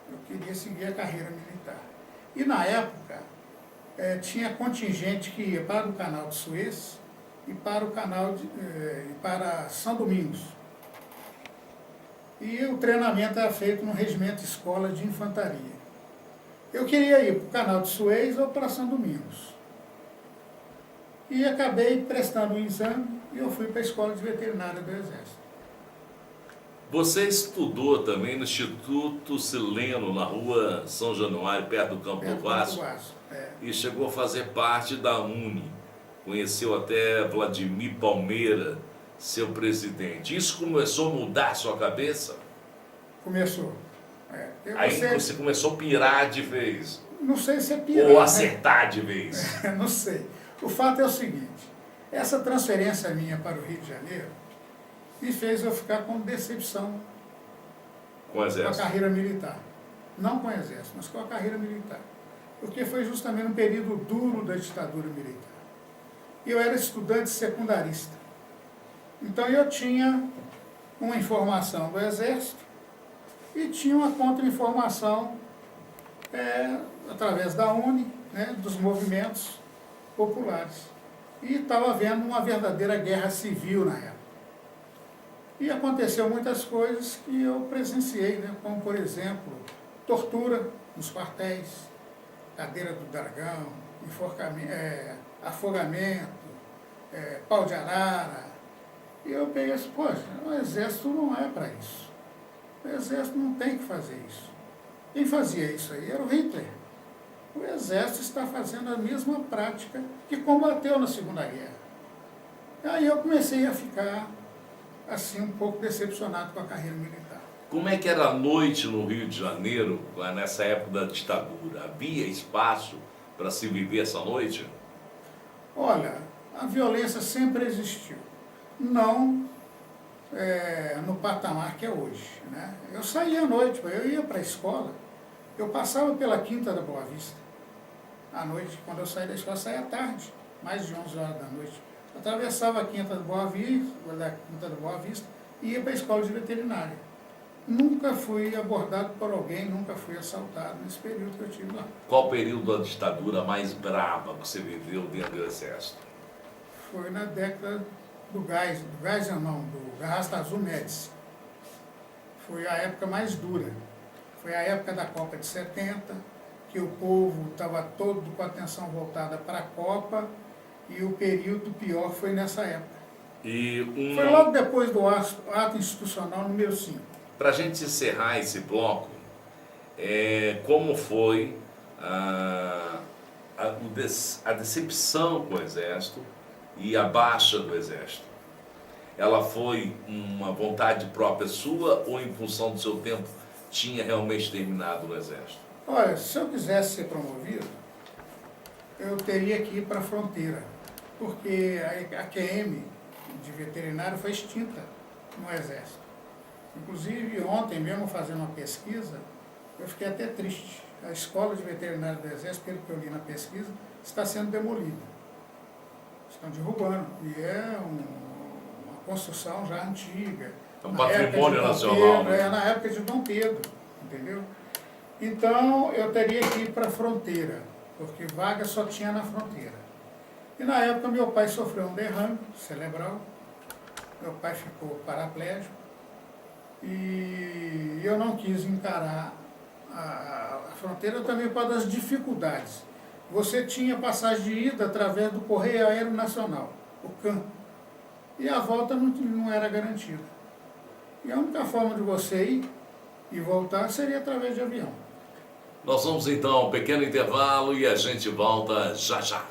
Eu queria seguir a carreira militar. E na época, tinha contingente que ia para o canal de Suez e para o canal e para São Domingos. E o treinamento era feito no regimento escola de infantaria. Eu queria ir para o canal de Suez ou para São Domingos. E acabei prestando um exame e eu fui para a escola de veterinária do Exército. Você estudou também no Instituto Sileno, na rua São Januário, perto do Campo do Vasco, e chegou a fazer parte da UNE. Conheceu até Vladimir Palmeira, seu presidente. Isso começou a mudar a sua cabeça? Começou. Aí você começou a pirar de vez? Não sei se é pirar, ou acertar, né, de vez? Não sei. O fato é o seguinte, essa transferência minha para o Rio de Janeiro me fez eu ficar com decepção com o Exército, com a carreira militar. Não com o Exército, mas com a carreira militar. Porque foi justamente um período duro da ditadura militar. E eu era estudante secundarista. Então eu tinha uma informação do Exército e tinha uma contra-informação através da UNE, né, dos movimentos populares. E estava havendo uma verdadeira guerra civil na época. E aconteceu muitas coisas que eu presenciei, né, como, por exemplo, tortura nos quartéis, cadeira do dragão, afogamento, pau de arara. E eu peguei assim, poxa, o Exército não é para isso. O Exército não tem que fazer isso. Quem fazia isso aí era o Hitler. O Exército está fazendo a mesma prática que combateu na Segunda Guerra. Aí eu comecei a ficar, assim, um pouco decepcionado com a carreira militar. Como é que era a noite no Rio de Janeiro, nessa época da ditadura? Havia espaço para se viver essa noite? Olha, a violência sempre existiu. Não no patamar que é hoje, né? Eu saía à noite, eu ia para a escola, eu passava pela Quinta da Boa Vista. À noite, quando eu saía da escola, eu saía à tarde, mais de 11 horas da noite. Eu atravessava a Quinta da Boa Vista e ia para a escola de veterinária. Nunca fui abordado por alguém, nunca fui assaltado nesse período que eu tive lá. Qual período da ditadura mais brava que você viveu dentro do Exército? Foi na década do Garrasta Azul Médici. Foi a época mais dura. Foi a época da Copa de 70, que o povo estava todo com a atenção voltada para a Copa, e o período pior foi nessa época. Foi logo depois do ato institucional número 5. Para a gente encerrar esse bloco, como foi a decepção com o Exército e a baixa do Exército? Ela foi uma vontade própria sua ou em função do seu tempo tinha realmente terminado no Exército? Olha, se eu quisesse ser promovido, eu teria que ir para a fronteira, porque a QM de veterinário foi extinta no Exército. Inclusive, ontem mesmo, fazendo uma pesquisa, eu fiquei até triste. A escola de veterinário do Exército, pelo que eu li na pesquisa, está sendo demolida. Estão derrubando. E é uma construção já antiga. É um patrimônio nacional. É na época de Dom Pedro, entendeu? Então, eu teria que ir para a fronteira, porque vaga só tinha na fronteira. E na época, meu pai sofreu um derrame cerebral. Meu pai ficou paraplégico. E eu não quis encarar a fronteira também por causa das dificuldades. Você tinha passagem de ida através do Correio Aéreo Nacional, o CAN, e a volta não era garantida. E a única forma de você ir e voltar seria através de avião. Nós vamos então a um pequeno intervalo e a gente volta já já.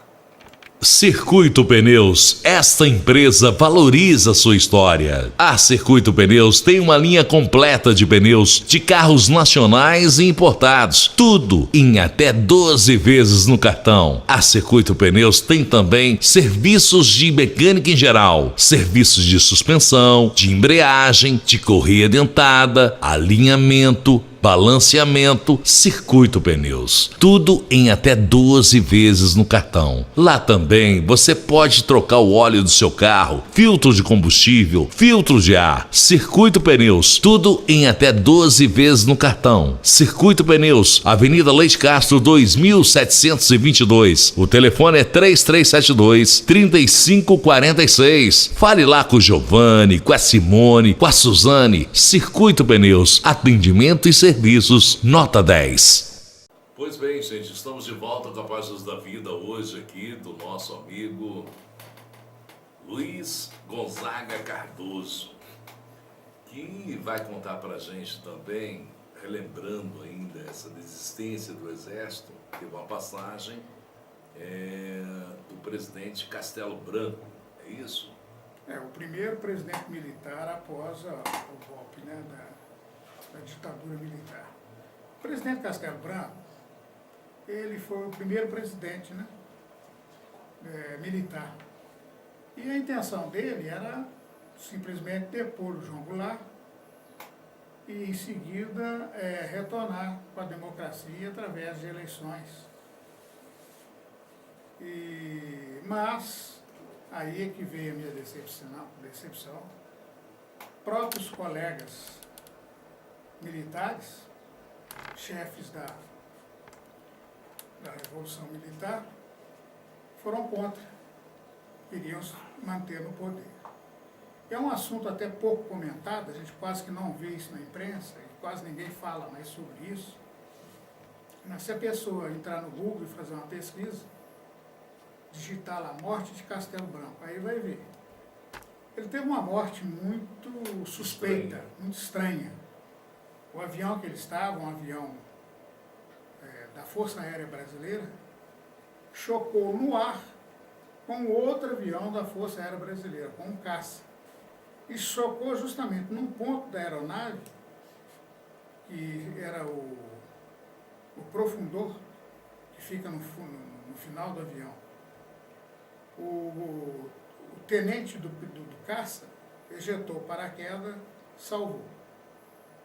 Circuito Pneus, esta empresa valoriza sua história. A Circuito Pneus tem uma linha completa de pneus de carros nacionais e importados, tudo em até 12 vezes no cartão. A Circuito Pneus tem também serviços de mecânica em geral, serviços de suspensão, de embreagem, de correia dentada, alinhamento, balanceamento. Circuito Pneus, tudo em até 12 vezes no cartão. Lá também você pode trocar o óleo do seu carro, filtro de combustível, filtro de ar. Circuito Pneus, tudo em até 12 vezes no cartão. Circuito Pneus, Avenida Leite Castro 2722. O telefone é 3372-3546. Fale lá com o Giovanni, com a Simone, com a Suzane. Circuito Pneus, atendimento e serviços nota 10. Pois bem, gente, estamos de volta com a Páginas da Vida hoje aqui do nosso amigo Luiz Gonzaga Cardoso, que vai contar pra gente também, relembrando ainda essa desistência do Exército, teve uma passagem do presidente Castelo Branco, é isso? O primeiro presidente militar após o golpe, né, da ditadura militar. O presidente Castelo Branco, ele foi o primeiro presidente, né, militar. E a intenção dele era simplesmente depor o João Goulart e, em seguida, retornar com a democracia através de eleições. Mas, aí é que veio a minha decepção. Próprios colegas militares, chefes da Revolução Militar, foram contra, queriam se manter no poder. É um assunto até pouco comentado, a gente quase que não vê isso na imprensa, e quase ninguém fala mais sobre isso. Mas se a pessoa entrar no Google e fazer uma pesquisa, digitar lá, morte de Castelo Branco, aí vai ver. Ele teve uma morte muito suspeita, muito estranha. O avião que ele estava, um avião da Força Aérea Brasileira, chocou no ar com outro avião da Força Aérea Brasileira, com um caça. E chocou justamente num ponto da aeronave, que era o profundor, que fica no final do avião. O tenente do caça ejetou o paraquedas, salvou.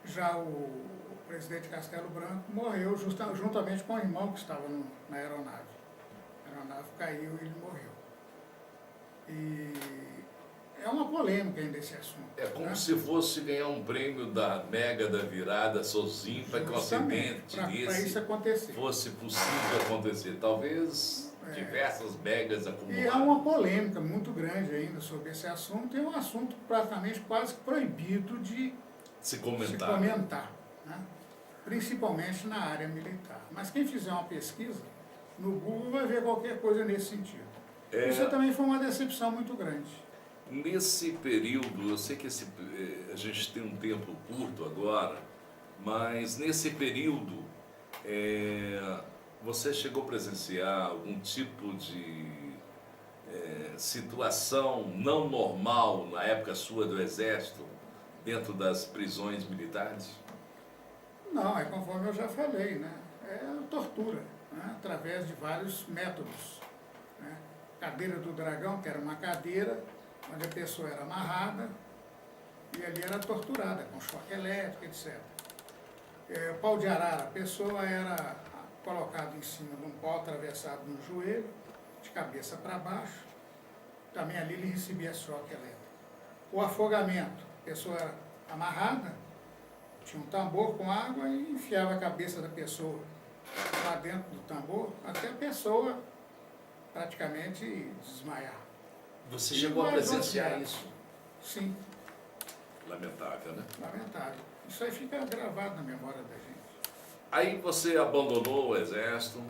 Já o presidente Castelo Branco morreu juntamente com o irmão que estava na aeronave. A aeronave caiu e ele morreu. E é uma polêmica ainda esse assunto. É como né? se fosse ganhar um prêmio da Mega da Virada sozinho para que um acidente Para isso desse acontecer. fosse possível acontecer. Talvez diversas megas E há acumuladas. uma polêmica muito grande ainda sobre esse assunto, e é um assunto praticamente quase proibido de Se se comentar. comentar, né? Principalmente na área militar. Mas quem fizer uma pesquisa no Google vai ver qualquer coisa nesse sentido. Isso também foi uma decepção muito grande. Nesse período, eu sei que a gente tem um tempo curto agora, mas nesse período, você chegou a presenciar algum tipo de situação não normal na época sua do Exército, dentro das prisões militares? Não, é conforme eu já falei, né? É tortura, né? Através de vários métodos, né? Cadeira do dragão, que era uma cadeira onde a pessoa era amarrada e ali era torturada, com choque elétrico, etc. Pau de arara, a pessoa era colocada em cima de um pau atravessado no joelho, de cabeça para baixo, também ali ele recebia choque elétrico. O afogamento, a pessoa era amarrada, tinha um tambor com água e enfiava a cabeça da pessoa lá dentro do tambor, até a pessoa praticamente desmaiar. Você chegou a presenciar outros isso? Sim, Lamentável, né? lamentável. Isso aí fica gravado na memória da gente. Aí você abandonou o Exército,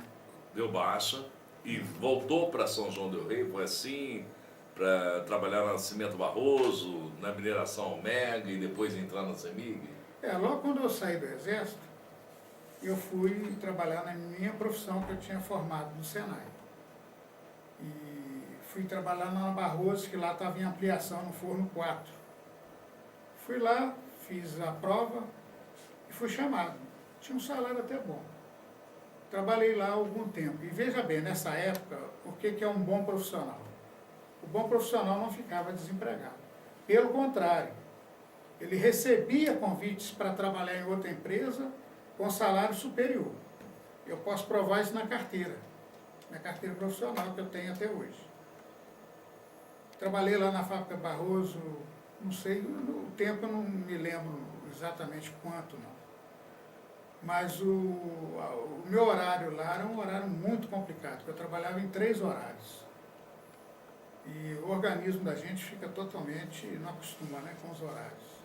deu baixa e voltou para São João del Rei, foi assim, para trabalhar na Cimento Barroso, na mineração Omega e depois entrar na CEMIG? Logo quando eu saí do Exército, eu fui trabalhar na minha profissão que eu tinha formado no Senai. E fui trabalhar na Barroso, que lá estava em ampliação no Forno 4. Fui lá, fiz a prova e fui chamado. Tinha um salário até bom. Trabalhei lá algum tempo. E veja bem, nessa época, o que é um bom profissional? O bom profissional não ficava desempregado. Pelo contrário, ele recebia convites para trabalhar em outra empresa com salário superior. Eu posso provar isso na carteira profissional que eu tenho até hoje. Trabalhei lá na fábrica Barroso, não sei, no tempo eu não me lembro exatamente quanto, não. Mas o meu horário lá era um horário muito complicado, porque eu trabalhava em 3 horários. E o organismo da gente fica totalmente, não acostuma, né, com os horários.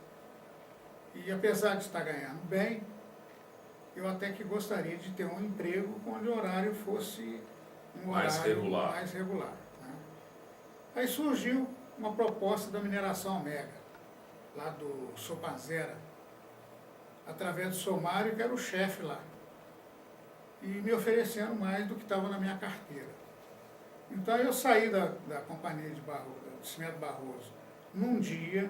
E apesar de estar ganhando bem, eu até que gostaria de ter um emprego onde o horário fosse um Mais horário regular. mais regular, né? Aí surgiu uma proposta da mineração Omega, lá do Sopanzera, através do Somário, que era o chefe lá, e me oferecendo mais do que estava na minha carteira. Então eu saí da companhia de Cimento Barroso num dia.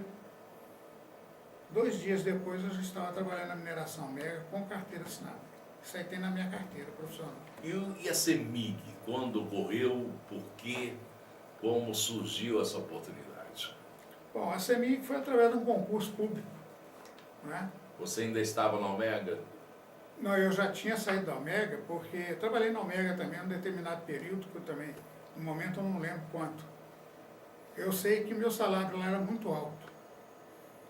2 dias depois eu já estava trabalhando na mineração Omega com carteira assinada. Isso aí tem na minha carteira profissional. E a CEMIG, quando ocorreu, por quê, como surgiu essa oportunidade? Bom, a CEMIG foi através de um concurso público, né? Você ainda estava na Omega? Não, eu já tinha saído da Omega, porque trabalhei na Omega também em um determinado período, que eu também, no momento eu não lembro quanto. Eu sei que meu salário lá era muito alto.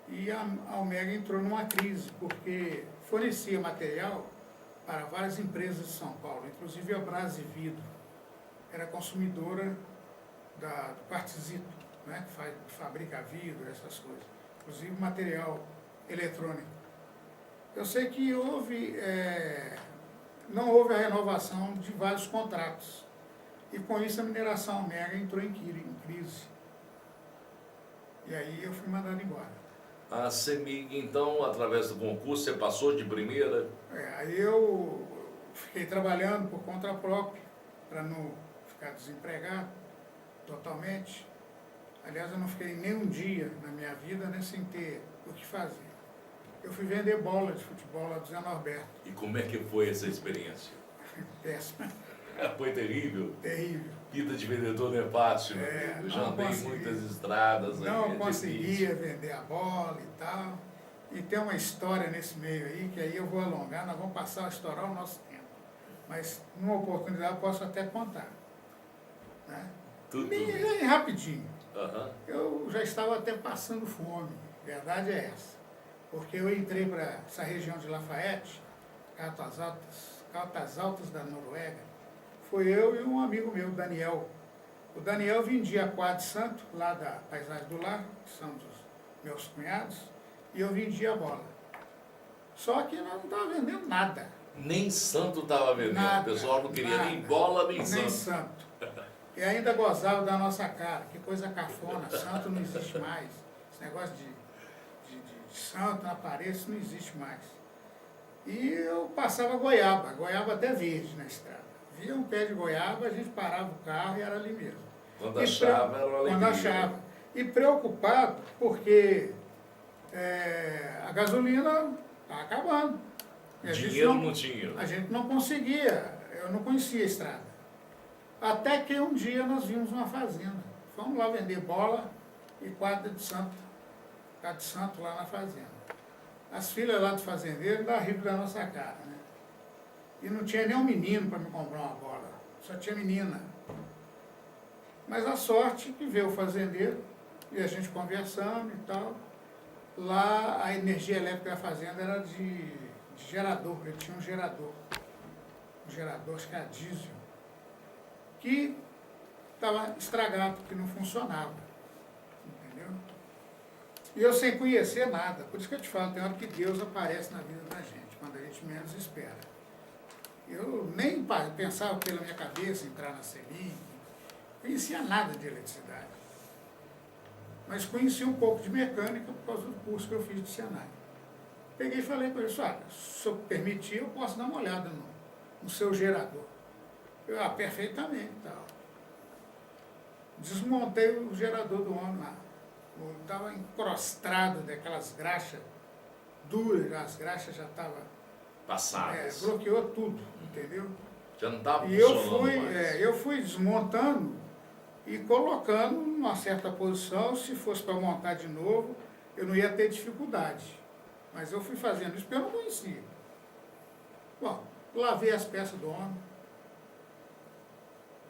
E a Omega entrou numa crise, porque fornecia material para várias empresas de São Paulo, inclusive a Brasividro, era consumidora do Quartzito, né, que fabrica vidro, essas coisas, inclusive material eletrônico. Eu sei que não houve a renovação de vários contratos, e com isso a mineração Omega entrou em crise. E aí eu fui mandado embora. A CEMIG, então, através do concurso, você passou de primeira? Aí eu fiquei trabalhando por conta própria, para não ficar desempregado totalmente. Aliás, eu não fiquei nem um dia na minha vida, né, sem ter o que fazer. Eu fui vender bola de futebol lá do Zé Norberto. E como é que foi essa experiência? Péssima, Foi terrível. terrível. Vida de vendedor não é fácil. Eu já não andei em consegui. muitas estradas. Não aí, é conseguia difícil. vender a bola e tal. E tem uma história nesse meio aí, que aí eu vou alongar, nós vamos passar a estourar o nosso tempo. Mas, numa oportunidade, eu posso até contar. Né? Tudo. Bem rapidinho. Aham. Eu já estava até passando fome, a verdade é essa. Porque eu entrei para essa região de Lafayette, Caldas Altas da Noruega, foi eu e um amigo meu, Daniel. O Daniel vendia quadro de santo, lá da Paisagem do Lar, que são dos meus cunhados, e eu vendia bola. Só que nós não estávamos vendendo nada. Nem santo estava vendendo. Nada, O pessoal não queria nada, nem bola, nem nem santo. santo. E ainda gozava da nossa cara. Que coisa cafona, santo não existe mais. Esse negócio de santo na parede, isso não existe mais. E eu passava goiaba até verde na estrada. Via um pé de goiaba, a gente parava o carro e era ali mesmo. Quando achava, era uma alegria. Quando achava. E preocupado, porque a gasolina está acabando. E a gente Dinheiro não tinha. A gente não conseguia, eu não conhecia a estrada. Até que um dia nós vimos uma fazenda. Fomos lá vender bola e quadra de santo. Quadra de santo lá na fazenda. As filhas lá do fazendeiro davam rir da nossa cara, né? E não tinha nem um menino para me comprar uma bola. Só tinha menina. Mas a sorte que veio o fazendeiro e a gente conversando e tal. Lá a energia elétrica da fazenda era de gerador. Ele tinha um gerador. Um gerador, acho que era diesel. Que estava estragado, que não funcionava. Entendeu? E eu sem conhecer nada. Por isso que eu te falo, tem hora que Deus aparece na vida da gente, quando a gente menos espera. Eu nem pensava pela minha cabeça entrar na CEMIG, não conhecia nada de eletricidade. Mas conheci um pouco de mecânica por causa do curso que eu fiz de Senai. Peguei e falei para ele, olha, se eu permitir, eu posso dar uma olhada no seu gerador. Eu, perfeitamente, tal. Desmontei o gerador do homem lá. Estava encrostado daquelas graxas duras, as graxas já estavam... Passadas. Bloqueou tudo, entendeu? Já não estava E funcionando mais. eu fui desmontando e colocando numa certa posição. Se fosse para montar de novo, eu não ia ter dificuldade. Mas eu fui fazendo isso porque eu não conhecia. Bom, lavei as peças do homem.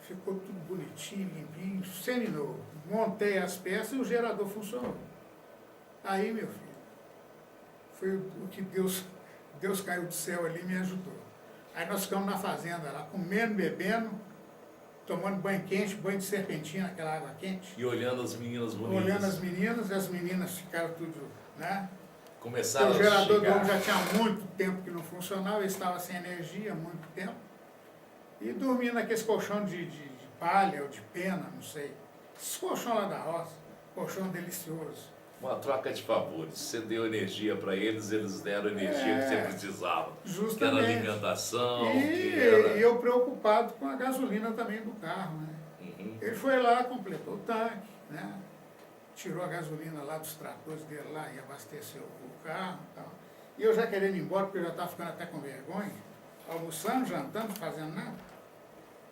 Ficou tudo bonitinho, limpinho, seminovo. Montei as peças e o gerador funcionou. Aí, meu filho, foi o que Deus caiu do céu ali e me ajudou. Aí nós ficamos na fazenda lá, comendo, bebendo, tomando banho quente, banho de serpentina, aquela água quente. E olhando as meninas bonitas. Olhando as meninas, e as meninas ficaram tudo, né? Começaram O gerador do chegar. homem já tinha muito tempo que não funcionava, ele estava sem energia há muito tempo. E dormia naqueles colchão de palha ou de pena, não sei. Esses colchão lá da roça, colchão delicioso. Uma troca de favores. Você deu energia para eles, eles deram energia que você precisava. Justamente. Que era alimentação, E eu preocupado com a gasolina também do carro, né? Uhum. Ele foi lá, completou o tanque, né? Tirou a gasolina lá dos tratores dele lá e abasteceu o carro e tal. E eu já querendo ir embora, porque eu já estava ficando até com vergonha, almoçando, jantando, fazendo nada.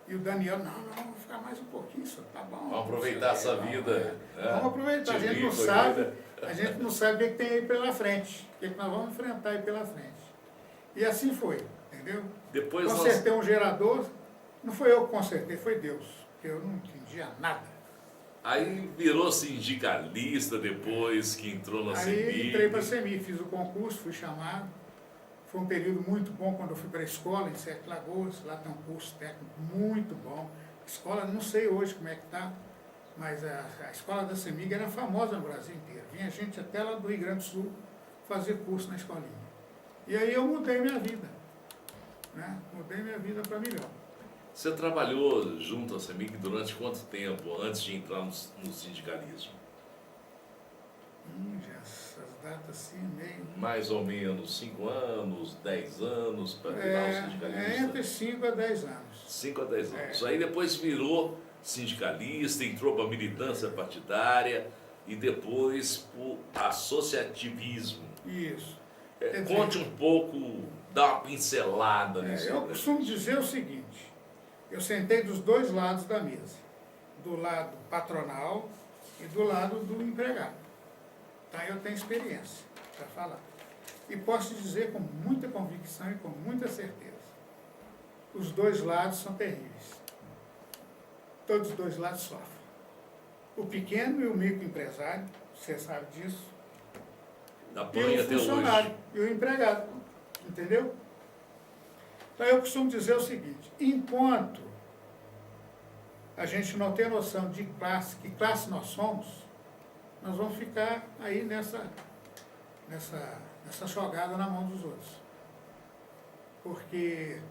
E o Daniel, não, vou ficar mais um pouquinho, isso tá bom. Vamos aproveitar essa vida. Vamos aproveitar, a gente não sabe o que tem aí pela frente, o que nós vamos enfrentar aí pela frente. E assim foi, entendeu? Depois Consertei um gerador, não foi eu que consertei, foi Deus, porque eu não entendia nada. Aí virou sindicalista depois que entrou na CEMIG. Aí entrei para a CEMIG, fiz o concurso, fui chamado. Foi um período muito bom quando eu fui para a escola, em Sete Lagoas. Lá tem um curso técnico muito bom. Escola, não sei hoje como é que está, mas a escola da CEMIG era famosa no Brasil inteiro. Vinha gente até lá do Rio Grande do Sul fazer curso na escolinha. E aí eu mudei minha vida, né? Mudei minha vida para melhor. Você trabalhou junto à CEMIG durante quanto tempo antes de entrar no sindicalismo? Essas datas assim, meio... Mais ou menos 5 anos, 10 anos para virar o sindicalista? Entre 5 a 10 anos. 5 a 10 anos. Aí depois virou sindicalista, entrou para a militância partidária e depois para o associativismo. Isso. Conte um pouco, dá uma pincelada nisso. Eu costumo dizer o seguinte, eu sentei dos dois lados da mesa, do lado patronal e do lado do empregado. Então eu tenho experiência para falar. E posso dizer com muita convicção e com muita certeza, os dois lados são terríveis. Todos os dois lados sofrem. o pequeno e o microempresário, você sabe disso, e Apanha o até hoje. funcionário e o empregado, entendeu? Então eu costumo dizer o seguinte, enquanto a gente não tem noção de classe, que classe nós somos, nós vamos ficar aí nessa jogada na mão dos outros. Porque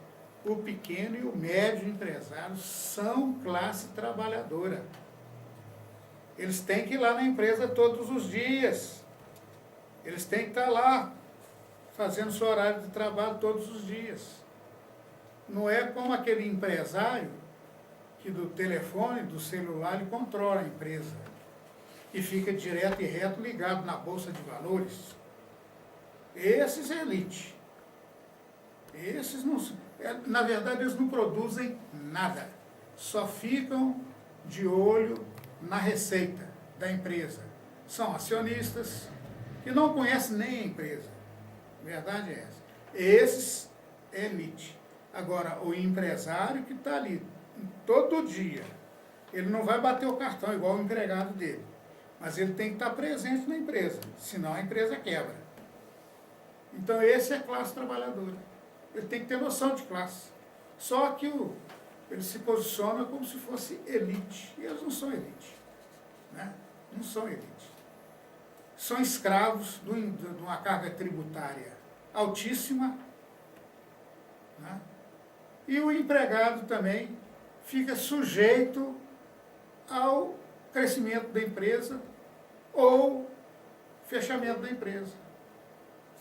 o pequeno e o médio empresário são classe trabalhadora. Eles têm que ir lá na empresa todos os dias. Eles têm que estar lá fazendo seu horário de trabalho todos os dias. Não é como aquele empresário que do telefone, do celular, ele controla a empresa e fica direto e reto ligado na Bolsa de Valores. Esses é elite. Esses não... Na verdade, eles não produzem nada. Só ficam de olho na receita da empresa. São acionistas que não conhecem nem a empresa. A verdade é essa. Esses é elite. Agora, o empresário que está ali todo dia, ele não vai bater o cartão igual o empregado dele. Mas ele tem que estar presente na empresa, senão a empresa quebra. Então, esse é a classe trabalhadora. Ele tem que ter noção de classe. Só que ele se posiciona como se fosse elite. E eles não são elite. Né? Não são elite. São escravos de uma carga tributária altíssima. Né? E o empregado também fica sujeito ao crescimento da empresa ou fechamento da empresa.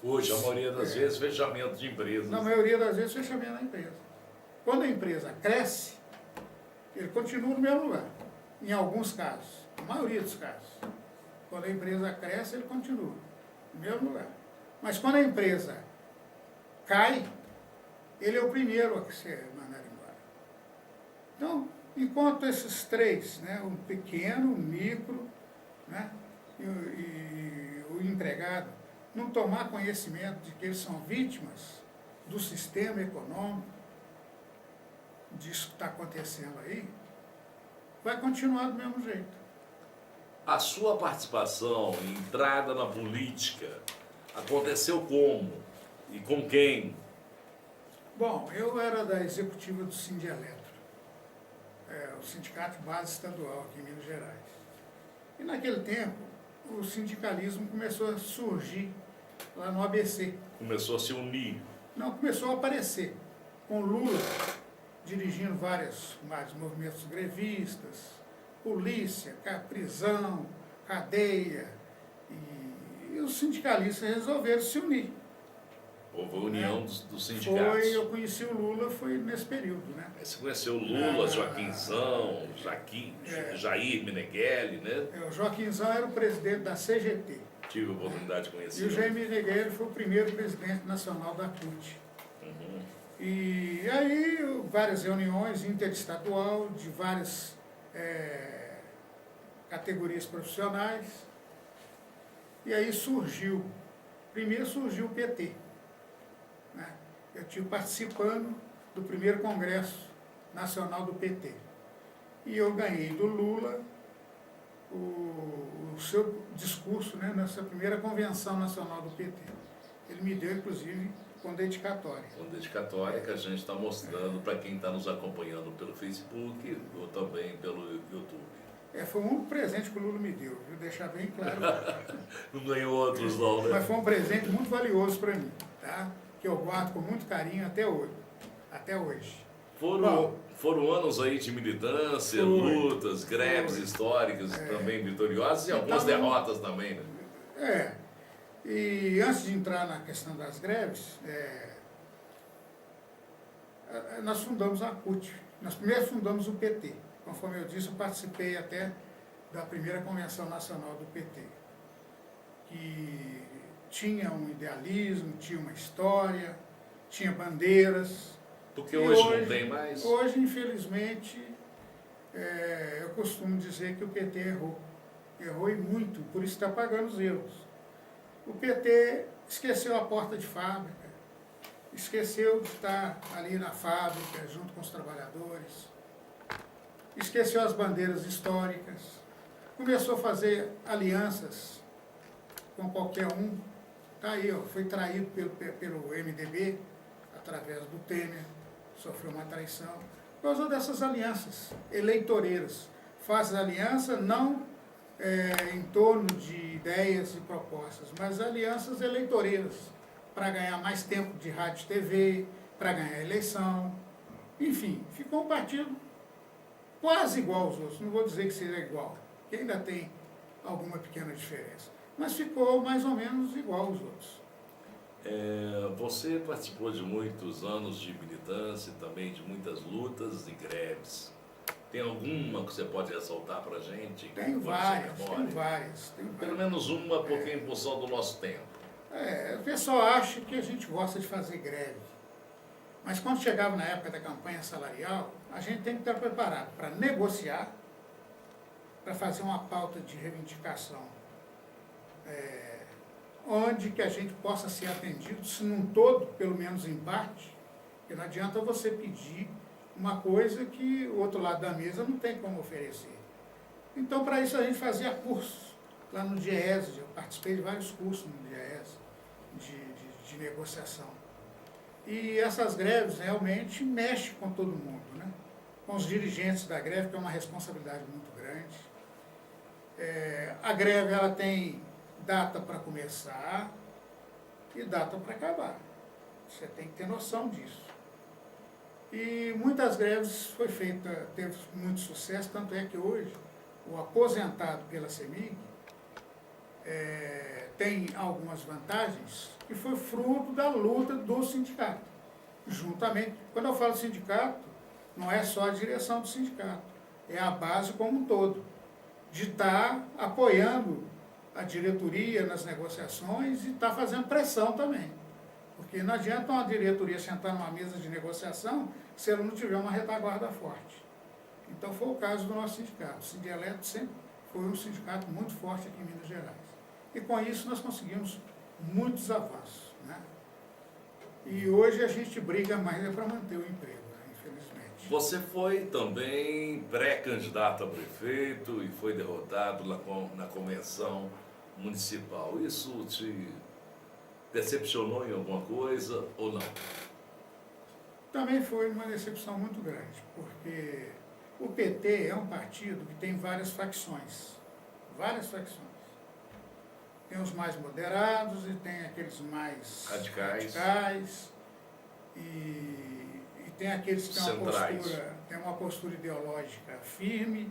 Hoje, a maioria das vezes, fechamento de empresas. Na maioria das vezes, fechamento da empresa. Quando a empresa cresce, ele continua no mesmo lugar. Em alguns casos, na maioria dos casos. Quando a empresa cresce, ele continua no mesmo lugar. Mas quando a empresa cai, ele é o primeiro a ser mandado embora. Então, enquanto esses três, né, o pequeno, o micro, né, e o empregado, não tomar conhecimento de que eles são vítimas do sistema econômico, disso que está acontecendo aí, vai continuar do mesmo jeito. A sua participação e entrada na política aconteceu como? E com quem? Bom, eu era da executiva do Sindialetra, o Sindicato Base Estadual aqui em Minas Gerais. E naquele tempo, o sindicalismo começou a surgir lá no ABC. Começou a se unir. Não, começou a aparecer, com Lula dirigindo vários movimentos grevistas, polícia, prisão, cadeia, e os sindicalistas resolveram se unir. Houve a união dos sindicatos. Eu conheci o Lula, foi nesse período, né? Aí você conheceu o Lula, Joaquinzão, Jair Meneghelli, né? O Joaquinzão era o presidente da CGT. Tive a oportunidade de conhecer. E o Jair Meneghelli foi o primeiro presidente nacional da CUT. Uhum. E aí, várias reuniões interestadual de várias categorias profissionais. E aí primeiro surgiu o PT. Né? Eu estive participando do primeiro Congresso Nacional do PT. E eu ganhei do Lula o seu discurso, né, nessa primeira Convenção Nacional do PT. Ele me deu, inclusive, com dedicatória. Com dedicatória que a gente está mostrando para quem está nos acompanhando pelo Facebook ou também pelo YouTube. Foi um presente que o Lula me deu, vou deixar bem claro. Não ganhou outros não, né? Mas foi um presente muito valioso para mim, tá? Que eu guardo com muito carinho até hoje. Até hoje. Foram anos aí de militância, lutas, greves históricas também vitoriosas e algumas derrotas também, né? E antes de entrar na questão das greves, nós fundamos a CUT. Nós primeiro fundamos o PT. Conforme eu disse, eu participei até da primeira Convenção Nacional do PT, que tinha um idealismo, tinha uma história, tinha bandeiras. Porque hoje não tem mais? Hoje, infelizmente, eu costumo dizer que o PT errou. Errou e muito, por isso está pagando os erros. O PT esqueceu a porta de fábrica, esqueceu de estar ali na fábrica, junto com os trabalhadores, esqueceu as bandeiras históricas, começou a fazer alianças com qualquer um. Está aí, ó, foi traído pelo MDB, através do Temer, sofreu uma traição, por causa dessas alianças eleitoreiras. Faz aliança não em torno de ideias e propostas, mas alianças eleitoreiras, para ganhar mais tempo de rádio e TV, para ganhar eleição. Enfim, ficou um partido quase igual aos outros, não vou dizer que seja igual, que ainda tem alguma pequena diferença, mas ficou mais ou menos igual aos outros. Você participou de muitos anos de militância, também de muitas lutas e greves. Tem alguma que você pode ressaltar para a gente? Tem várias. Pelo menos uma, porque em função do nosso tempo. O pessoal acha que a gente gosta de fazer greve. Mas quando chegava na época da campanha salarial, a gente tem que estar preparado para negociar, para fazer uma pauta de reivindicação, onde que a gente possa ser atendido, se não todo, pelo menos em parte, porque não adianta você pedir uma coisa que o outro lado da mesa não tem como oferecer. Então, para isso, a gente fazia cursos lá no DIEESE, eu participei de vários cursos no DIEESE, de negociação. E essas greves realmente mexem com todo mundo, né? Com os dirigentes da greve, que é uma responsabilidade muito grande. A greve ela tem data para começar e data para acabar. Você tem que ter noção disso. E muitas greves teve muito sucesso, tanto é que hoje o aposentado pela CEMIG tem algumas vantagens que foi fruto da luta do sindicato. Juntamente, quando eu falo sindicato, não é só a direção do sindicato, é a base como um todo, de estar apoiando a diretoria nas negociações e estar fazendo pressão também. Porque não adianta uma diretoria sentar numa mesa de negociação se ela não tiver uma retaguarda forte. Então foi o caso do nosso sindicato. O Sindialeto sempre foi um sindicato muito forte aqui em Minas Gerais. E com isso nós conseguimos muitos avanços, né? E hoje a gente briga mais para manter o emprego, né? Infelizmente. Você foi também pré-candidato a prefeito e foi derrotado na convenção municipal. Isso te decepcionou em alguma coisa ou não? Também foi uma decepção muito grande, porque o PT é um partido que tem várias facções. Várias facções. Tem os mais moderados e tem aqueles mais radicais e tem aqueles que têm uma postura ideológica firme,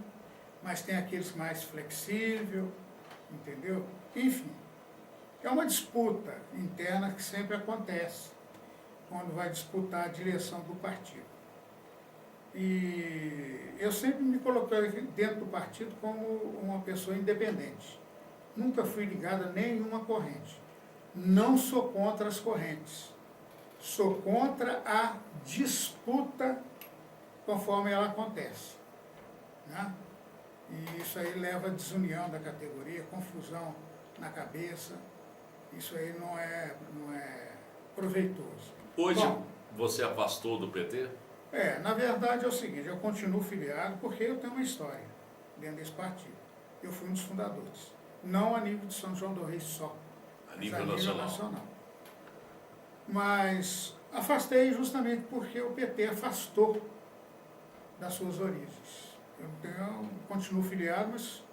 mas tem aqueles mais flexível, entendeu? Enfim, é uma disputa interna que sempre acontece quando vai disputar a direção do partido. E eu sempre me coloquei dentro do partido como uma pessoa independente. Nunca fui ligado a nenhuma corrente. Não sou contra as correntes. Sou contra a disputa conforme ela acontece, né? E isso aí leva a desunião da categoria, confusão na cabeça. Isso aí não é proveitoso. Hoje você afastou do PT? Na verdade é o seguinte, eu continuo filiado porque eu tenho uma história dentro desse partido. Eu fui um dos fundadores. Não a nível de São João do Rei só, a nível nacional. Mas afastei justamente porque o PT afastou das suas origens. Eu continuo filiado, mas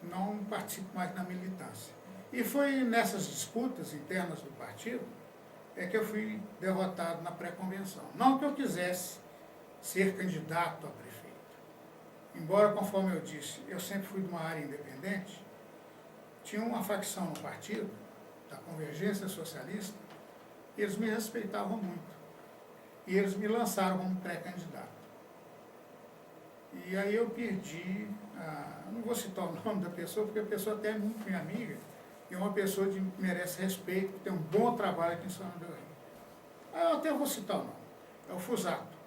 não participo mais na militância. E foi nessas disputas internas do partido que eu fui derrotado na pré-convenção. Não que eu quisesse ser candidato a prefeito. Embora, conforme eu disse, eu sempre fui de uma área independente, tinha uma facção no partido, da Convergência Socialista, e eles me respeitavam muito. E eles me lançaram como pré-candidato. E aí eu perdi, não vou citar o nome da pessoa, porque a pessoa até é muito minha amiga, e é uma pessoa que merece respeito, que tem um bom trabalho aqui em São João do Rei. Eu até vou citar o nome, é o Fusato.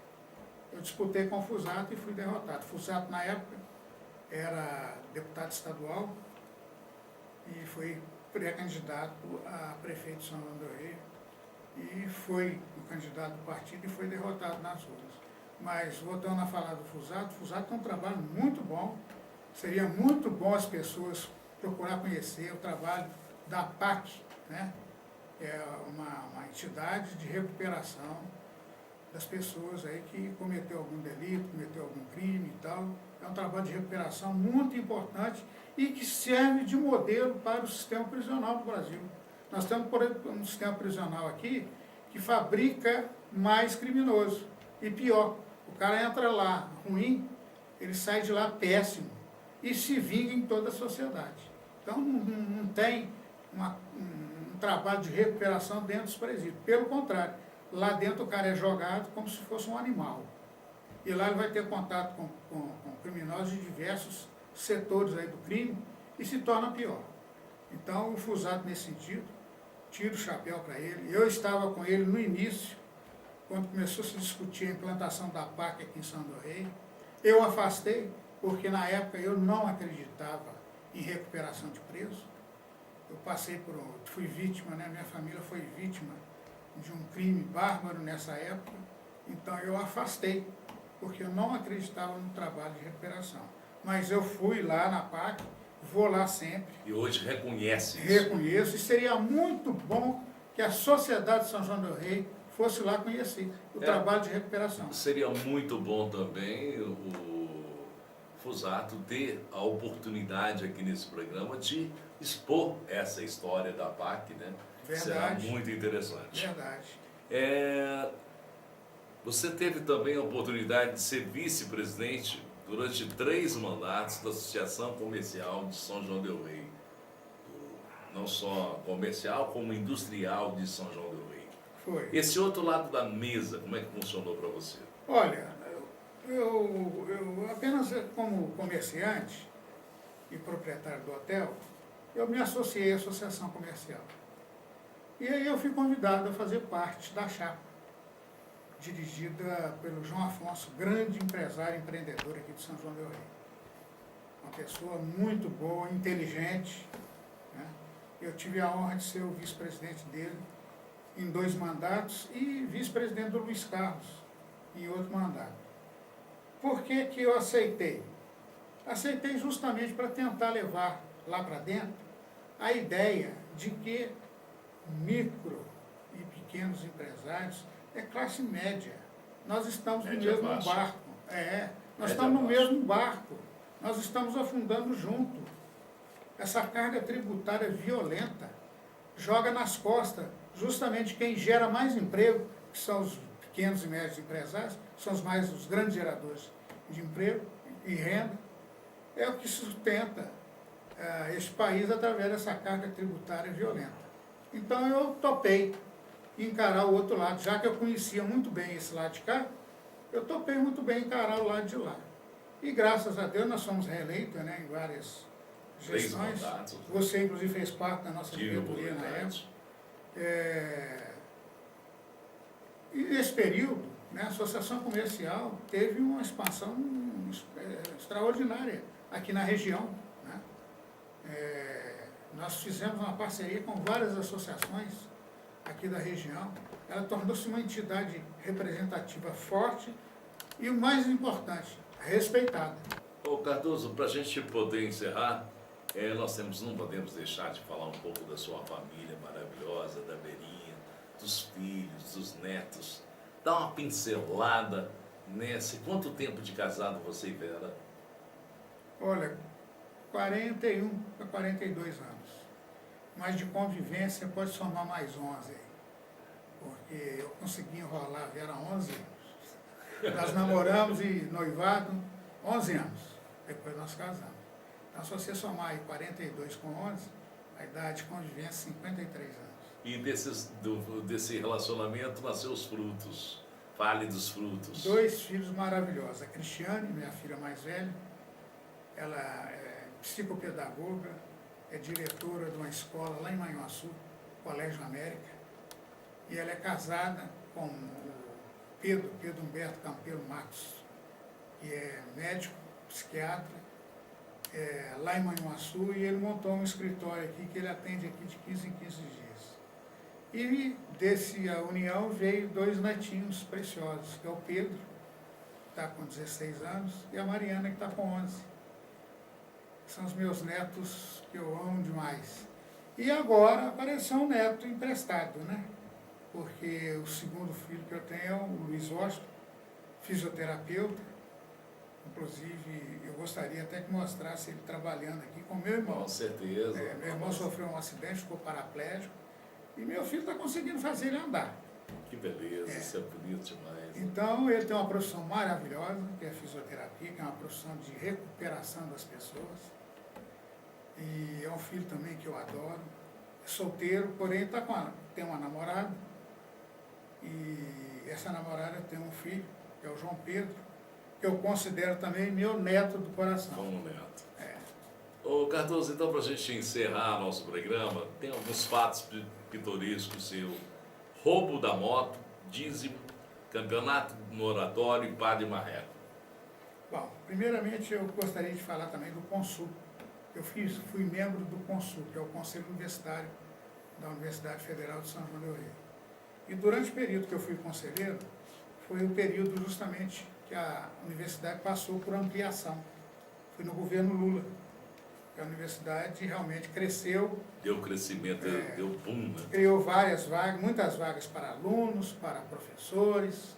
Eu disputei com o Fusato e fui derrotado. Fusato, na época, era deputado estadual, e foi pré-candidato a prefeito de São João do Rei, e foi o candidato do partido e foi derrotado nas urnas. Mas, voltando a falar do Fusato tem um trabalho muito bom, Seria muito bom as pessoas procurar conhecer o trabalho da PAC, né? É uma entidade de recuperação das pessoas aí que cometeu algum delito, cometeu algum crime e tal. É um trabalho de recuperação muito importante e que serve de modelo para o sistema prisional do Brasil. Nós temos, por exemplo, um sistema prisional aqui que fabrica mais criminoso. E pior, o cara entra lá ruim, ele sai de lá péssimo e se vinga em toda a sociedade. Então não tem um trabalho de recuperação dentro dos presídios. Pelo contrário, lá dentro o cara é jogado como se fosse um animal. E lá ele vai ter contato com criminosos de diversos setores aí do crime e se torna pior. Então o Fusato, nesse sentido, tira o chapéu para ele. Eu estava com ele no início, quando começou a se discutir a implantação da PAC aqui em São João del Rei. Eu afastei, porque na época eu não acreditava em recuperação de preso. Eu fui vítima, né? Minha família foi vítima de um crime bárbaro nessa época. Então eu afastei, porque eu não acreditava no trabalho de recuperação. Mas eu fui lá na PAC, vou lá sempre. E hoje reconhece isso. Reconheço, e seria muito bom que a sociedade de São João del Rei fosse lá conhecer o trabalho de recuperação. Seria muito bom também o Fusato ter a oportunidade aqui nesse programa de expor essa história da PAC, né? Verdade. Será muito interessante. Verdade. Você teve também a oportunidade de ser vice-presidente durante 3 mandatos da Associação Comercial de São João del Rei. Não só comercial, como industrial de São João del Rei. Foi. Esse outro lado da mesa, como é que funcionou para você? Olha, eu apenas como comerciante e proprietário do hotel, eu me associei à associação comercial. E aí eu fui convidado a fazer parte da chapa, dirigida pelo João Afonso, grande empresário e empreendedor aqui de São João del Rei. Uma pessoa muito boa, inteligente, né? Eu tive a honra de ser o vice-presidente dele em 2 mandatos e vice-presidente do Luiz Carlos em outro mandato. Por que que eu aceitei? Aceitei justamente para tentar levar lá para dentro a ideia de que micro e pequenos empresários é classe média. Nós estamos no mesmo barco. Nós estamos no mesmo barco. Nós estamos afundando junto. Essa carga tributária violenta joga nas costas justamente quem gera mais emprego, que são os pequenos e médios empresários, são os grandes geradores de emprego e renda, é o que sustenta esse país através dessa carga tributária violenta. Então eu topei encarar o outro lado, já que eu conhecia muito bem esse lado de cá, eu topei muito bem encarar o lado de lá. E graças a Deus nós fomos reeleitos, né, em várias gestões. Você inclusive fez parte da nossa diretoria na época. E nesse período, né, a Associação Comercial teve uma expansão extraordinária aqui na região. Né? Nós fizemos uma parceria com várias associações aqui da região. Ela tornou-se uma entidade representativa forte e, o mais importante, respeitada. Ô Cardoso, para a gente poder encerrar, não podemos deixar de falar um pouco da sua família maravilhosa, da Berinha, dos filhos, dos netos. Dá uma pincelada nesse. Quanto tempo de casado você e Vera? Olha, 41 para 42 anos. Mas de convivência pode somar mais 11 aí. Porque eu consegui enrolar a Vera há 11 anos. Nós namoramos e noivado 11 anos. Depois nós casamos. Então, se você somar aí 42 com 11, vai dar de convivência 53 anos. E desse relacionamento nasceu os frutos. Fale dos frutos. 2 filhos maravilhosos. A Cristiane, minha filha mais velha, ela é psicopedagoga, é diretora de uma escola lá em Manhuaçu, Colégio América, e ela é casada com o Pedro Humberto Campelo Matos, que é médico, psiquiatra, lá em Manhuaçu, e ele montou um escritório aqui que ele atende aqui de 15 em 15 dias. E dessa união veio 2 netinhos preciosos, que é o Pedro, que está com 16 anos, e a Mariana, que está com 11. são os meus netos que eu amo demais. E agora apareceu um neto emprestado, né? Porque o segundo filho que eu tenho é o Luiz Washington, fisioterapeuta. Inclusive, eu gostaria até que mostrasse ele trabalhando aqui com meu irmão. Com certeza. Meu irmão sofreu um acidente, ficou paraplégico, e meu filho está conseguindo fazer ele andar. Que beleza, isso é bonito demais. Então, ele tem uma profissão maravilhosa, que é a fisioterapia, que é uma profissão de recuperação das pessoas. E é um filho também que eu adoro. É solteiro, porém tem uma namorada. E essa namorada tem um filho, que é o João Pedro, que eu considero também meu neto do coração. Como neto. Ô Cardoso, então para a gente encerrar nosso programa, tem alguns fatos pitorescos seu. Roubo da moto, dízimo, campeonato no oratório e padre marreco. Bom, primeiramente eu gostaria de falar também do Consul. Eu fui membro do Consul, que é o Conselho Universitário da Universidade Federal de São João del Rei. E durante o período que eu fui conselheiro, foi o período justamente que a universidade passou por ampliação. Foi no governo Lula, que a universidade realmente cresceu. Deu crescimento, deu boom, né? Criou várias vagas, muitas vagas para alunos, para professores,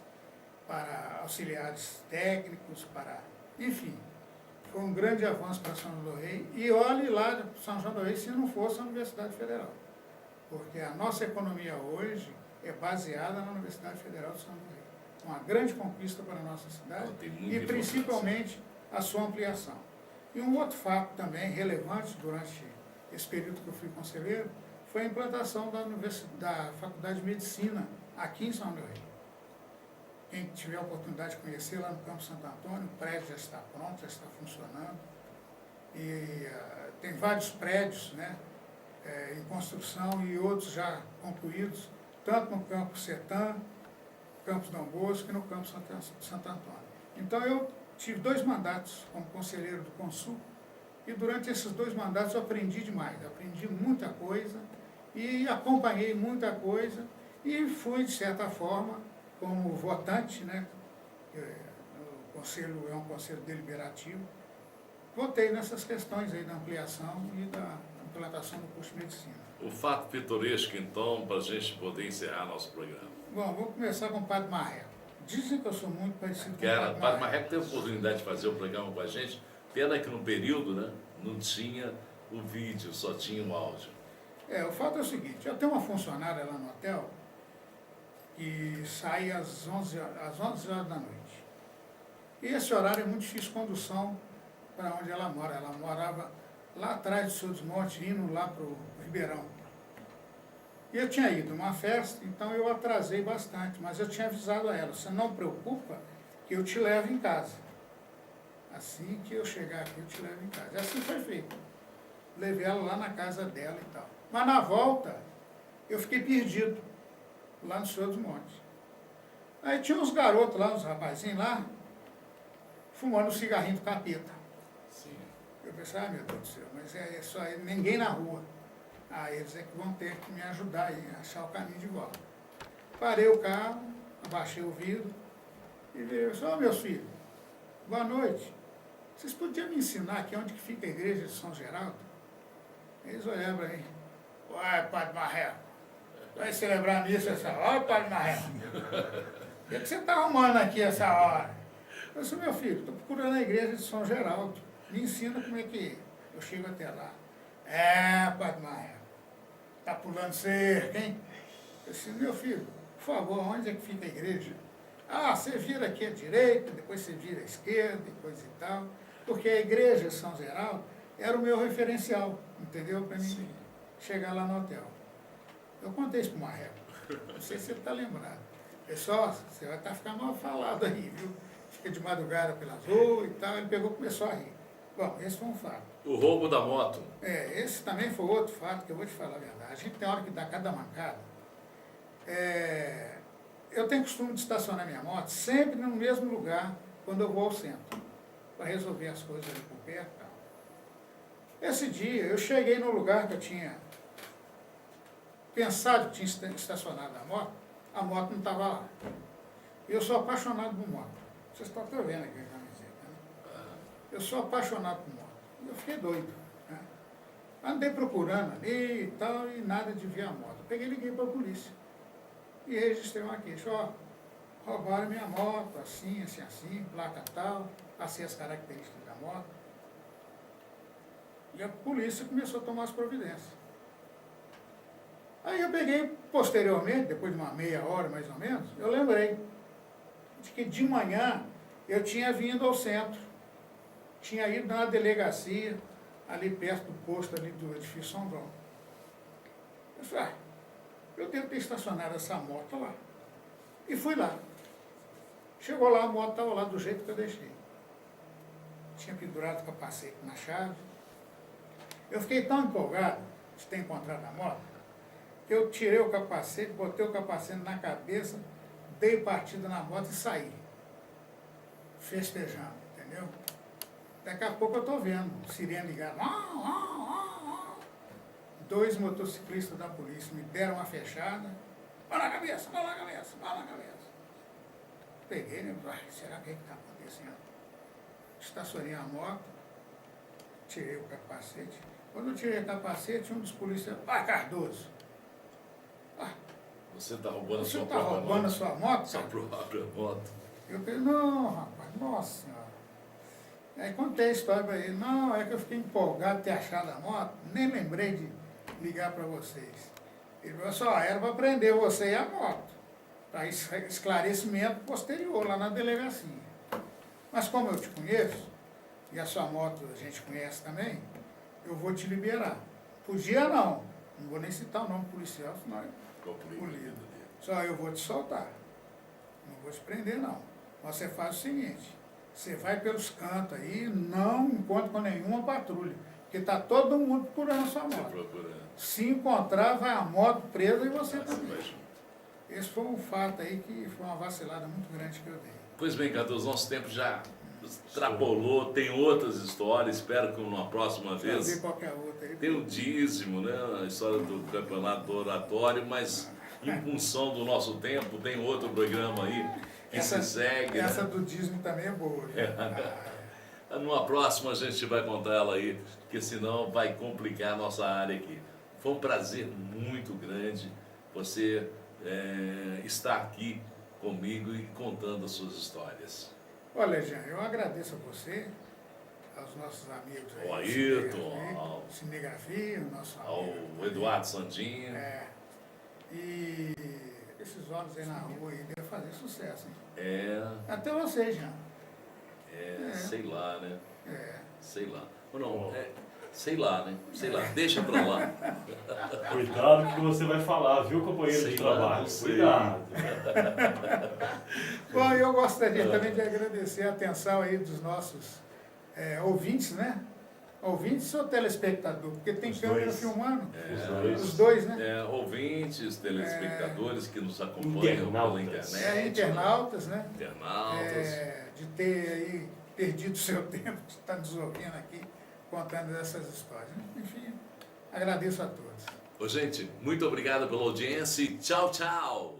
para auxiliares técnicos, enfim, foi um grande avanço para São João del Rei. E olhe lá São João del Rei se não fosse a Universidade Federal, porque a nossa economia hoje é baseada na Universidade Federal de São João del Rei. Uma grande conquista para a nossa cidade e principalmente a sua ampliação. E um outro fato também relevante durante esse período que eu fui conselheiro foi a implantação da Faculdade de Medicina aqui em São João del Rei. Quem tiver a oportunidade de conhecer lá no Campo Santo Antônio, o prédio já está pronto, já está funcionando. E tem vários prédios, né, em construção e outros já concluídos, tanto no Campo Sertã, Campos Dom Bosco e no Campo Santo Antônio. Então eu tive 2 mandatos como conselheiro do Consul e durante esses 2 mandatos eu aprendi demais, aprendi muita coisa e acompanhei muita coisa e fui, de certa forma, como votante, né? O conselho é um conselho deliberativo, votei nessas questões aí da ampliação e da implantação do curso de medicina. O fato pitoresco, então, para a gente poder encerrar nosso programa. Bom, vou começar com o Padre Marreco. Dizem que eu sou muito parecido com o O Padre Marreco. Marreco teve a oportunidade de fazer o programa com a gente, pena que no período, né, não tinha o vídeo, só tinha o áudio. O fato é o seguinte, eu tenho uma funcionária lá no hotel que sai às 11 horas da noite. E esse horário é muito difícil condução para onde ela mora. Ela morava lá atrás do Seu Desmonte, indo lá para o Ribeirão. E eu tinha ido numa festa, então eu atrasei bastante, mas eu tinha avisado a ela, você não preocupa que eu te levo em casa. Assim que eu chegar aqui, eu te levo em casa. E assim foi feito. Levei ela lá na casa dela e tal. Mas na volta, eu fiquei perdido, lá no Senhor dos Montes. Aí tinha uns garotos lá, uns rapazinhos lá, fumando um cigarrinho do capeta. Sim. Eu pensei, meu Deus do céu, mas é só ninguém na rua. Eles é que vão ter que me ajudar aí, a achar o caminho de volta. Parei o carro, abaixei o vidro e disse, meus filhos, boa noite. Vocês podiam me ensinar aqui onde que fica a igreja de São Geraldo? Eles olharam para mim, uai, Padre Marreco, vai celebrar a missa essa hora, Padre Marreco? O que você está arrumando aqui essa hora? Eu disse, meu filho, estou procurando a igreja de São Geraldo, me ensina como é que eu chego até lá. Padre Marreco, está pulando cerca, hein? Eu disse, meu filho, por favor, onde é que fica a igreja? Você vira aqui à direita, depois você vira à esquerda, e coisa e tal. Porque a igreja de São Geraldo era o meu referencial, entendeu? Para mim chegar lá no hotel. Eu contei isso para o Marreco, não sei se você está lembrado. Pessoal, você vai estar ficando mal falado aí, viu? Fica de madrugada pelas ruas e tal. Ele pegou e começou a rir. Bom, esse foi um fato. O roubo da moto. Esse também foi outro fato que eu vou te falar a verdade. A gente tem hora que dá cada mancada. Eu tenho costume de estacionar minha moto sempre no mesmo lugar quando eu vou ao centro, para resolver as coisas ali por perto e tal. Esse dia eu cheguei no lugar que eu tinha pensado que tinha estacionado a moto não estava lá. Eu sou apaixonado por moto. Vocês estão até vendo aqui a camiseta, né? Eu sou apaixonado por moto. Eu fiquei doido, né? Andei procurando ali e tal, e nada de ver a moto. Peguei e liguei para a polícia. E registrei uma queixa, ó, roubaram minha moto, assim, assim, assim, placa tal, passei as características da moto. E a polícia começou a tomar as providências. Aí eu peguei, posteriormente, depois de uma meia hora mais ou menos, eu lembrei de que de manhã eu tinha vindo ao centro, tinha ido na delegacia, ali perto do posto ali do edifício São João. Eu falei, eu devo ter estacionado essa moto lá. E fui lá. Chegou lá, a moto estava lá do jeito que eu deixei. Tinha pendurado o capacete na chave. Eu fiquei tão empolgado de ter encontrado a moto, que eu tirei o capacete, botei o capacete na cabeça, dei partida na moto e saí. Festejando, entendeu? Daqui a pouco eu estou vendo, sirene ligada. Dois motociclistas da polícia me deram uma fechada. Bola na cabeça, bola na cabeça, bola na cabeça. Peguei, né? Será que está acontecendo? Estacionei a moto, tirei o capacete. Quando eu tirei o capacete, um dos policiais, Cardoso, Você está roubando a você sua está própria roubando a moto? sua moto? Sua Cara? própria moto. Eu falei, não, rapaz, nossa senhora. Aí contei a história para ele, não, é que eu fiquei empolgado de ter achado a moto, nem lembrei de ligar para vocês. Ele falou, só era para prender você e a moto, para esclarecimento posterior lá na delegacia. Mas como eu te conheço, e a sua moto a gente conhece também, eu vou te liberar. Podia não vou nem citar o nome policial, senão Ficou proibido. só eu vou te soltar. Não vou te prender, não. Você faz o seguinte, você vai pelos cantos aí, não encontra com nenhuma patrulha, porque está todo mundo procurando a sua Você moto. procurando. Se encontrar, vai a moto presa e você Você vai também. junto. Esse foi um fato aí que foi uma vacilada muito grande que eu dei. Pois bem, Cardoso, nosso tempo já extrapolou, tem outras histórias, espero que numa próxima Fazer vez. qualquer outra aí. Tem o dízimo, né? A história do campeonato do oratório, mas em função do nosso tempo, tem outro programa aí que se segue. Essa Né? do dízimo também é boa. Viu? Numa próxima a gente vai contar ela aí, porque senão vai complicar a nossa área aqui. Foi um prazer muito grande você estar aqui comigo e contando as suas histórias. Olha, Jean, eu agradeço a você, aos nossos amigos aí. Ao Ayrton, Cinegrafia, o nosso ao amigo. Eduardo Sandinho. E esses homens aí na rua aí devem fazer sucesso, hein? Até É, você, Jean. sei lá, né? É. Sei lá. Ou não, sei lá, né? Sei lá, deixa pra lá. Cuidado com o que você vai falar, viu, companheiro Sei de lá, trabalho? não sei. Cuidado. Bom, eu gostaria também de agradecer a atenção aí dos nossos ouvintes, né? Ouvintes ou telespectador? Porque tem Os câmera dois. filmando. Os dois. Os dois, né? Ouvintes, telespectadores que nos acompanham pela Internautas. internet. Internautas, né? Internautas. De ter aí perdido seu tempo, de estar nos ouvindo aqui, contando essas histórias. Enfim, agradeço a todos. Ô, gente, muito obrigado pela audiência e tchau, tchau!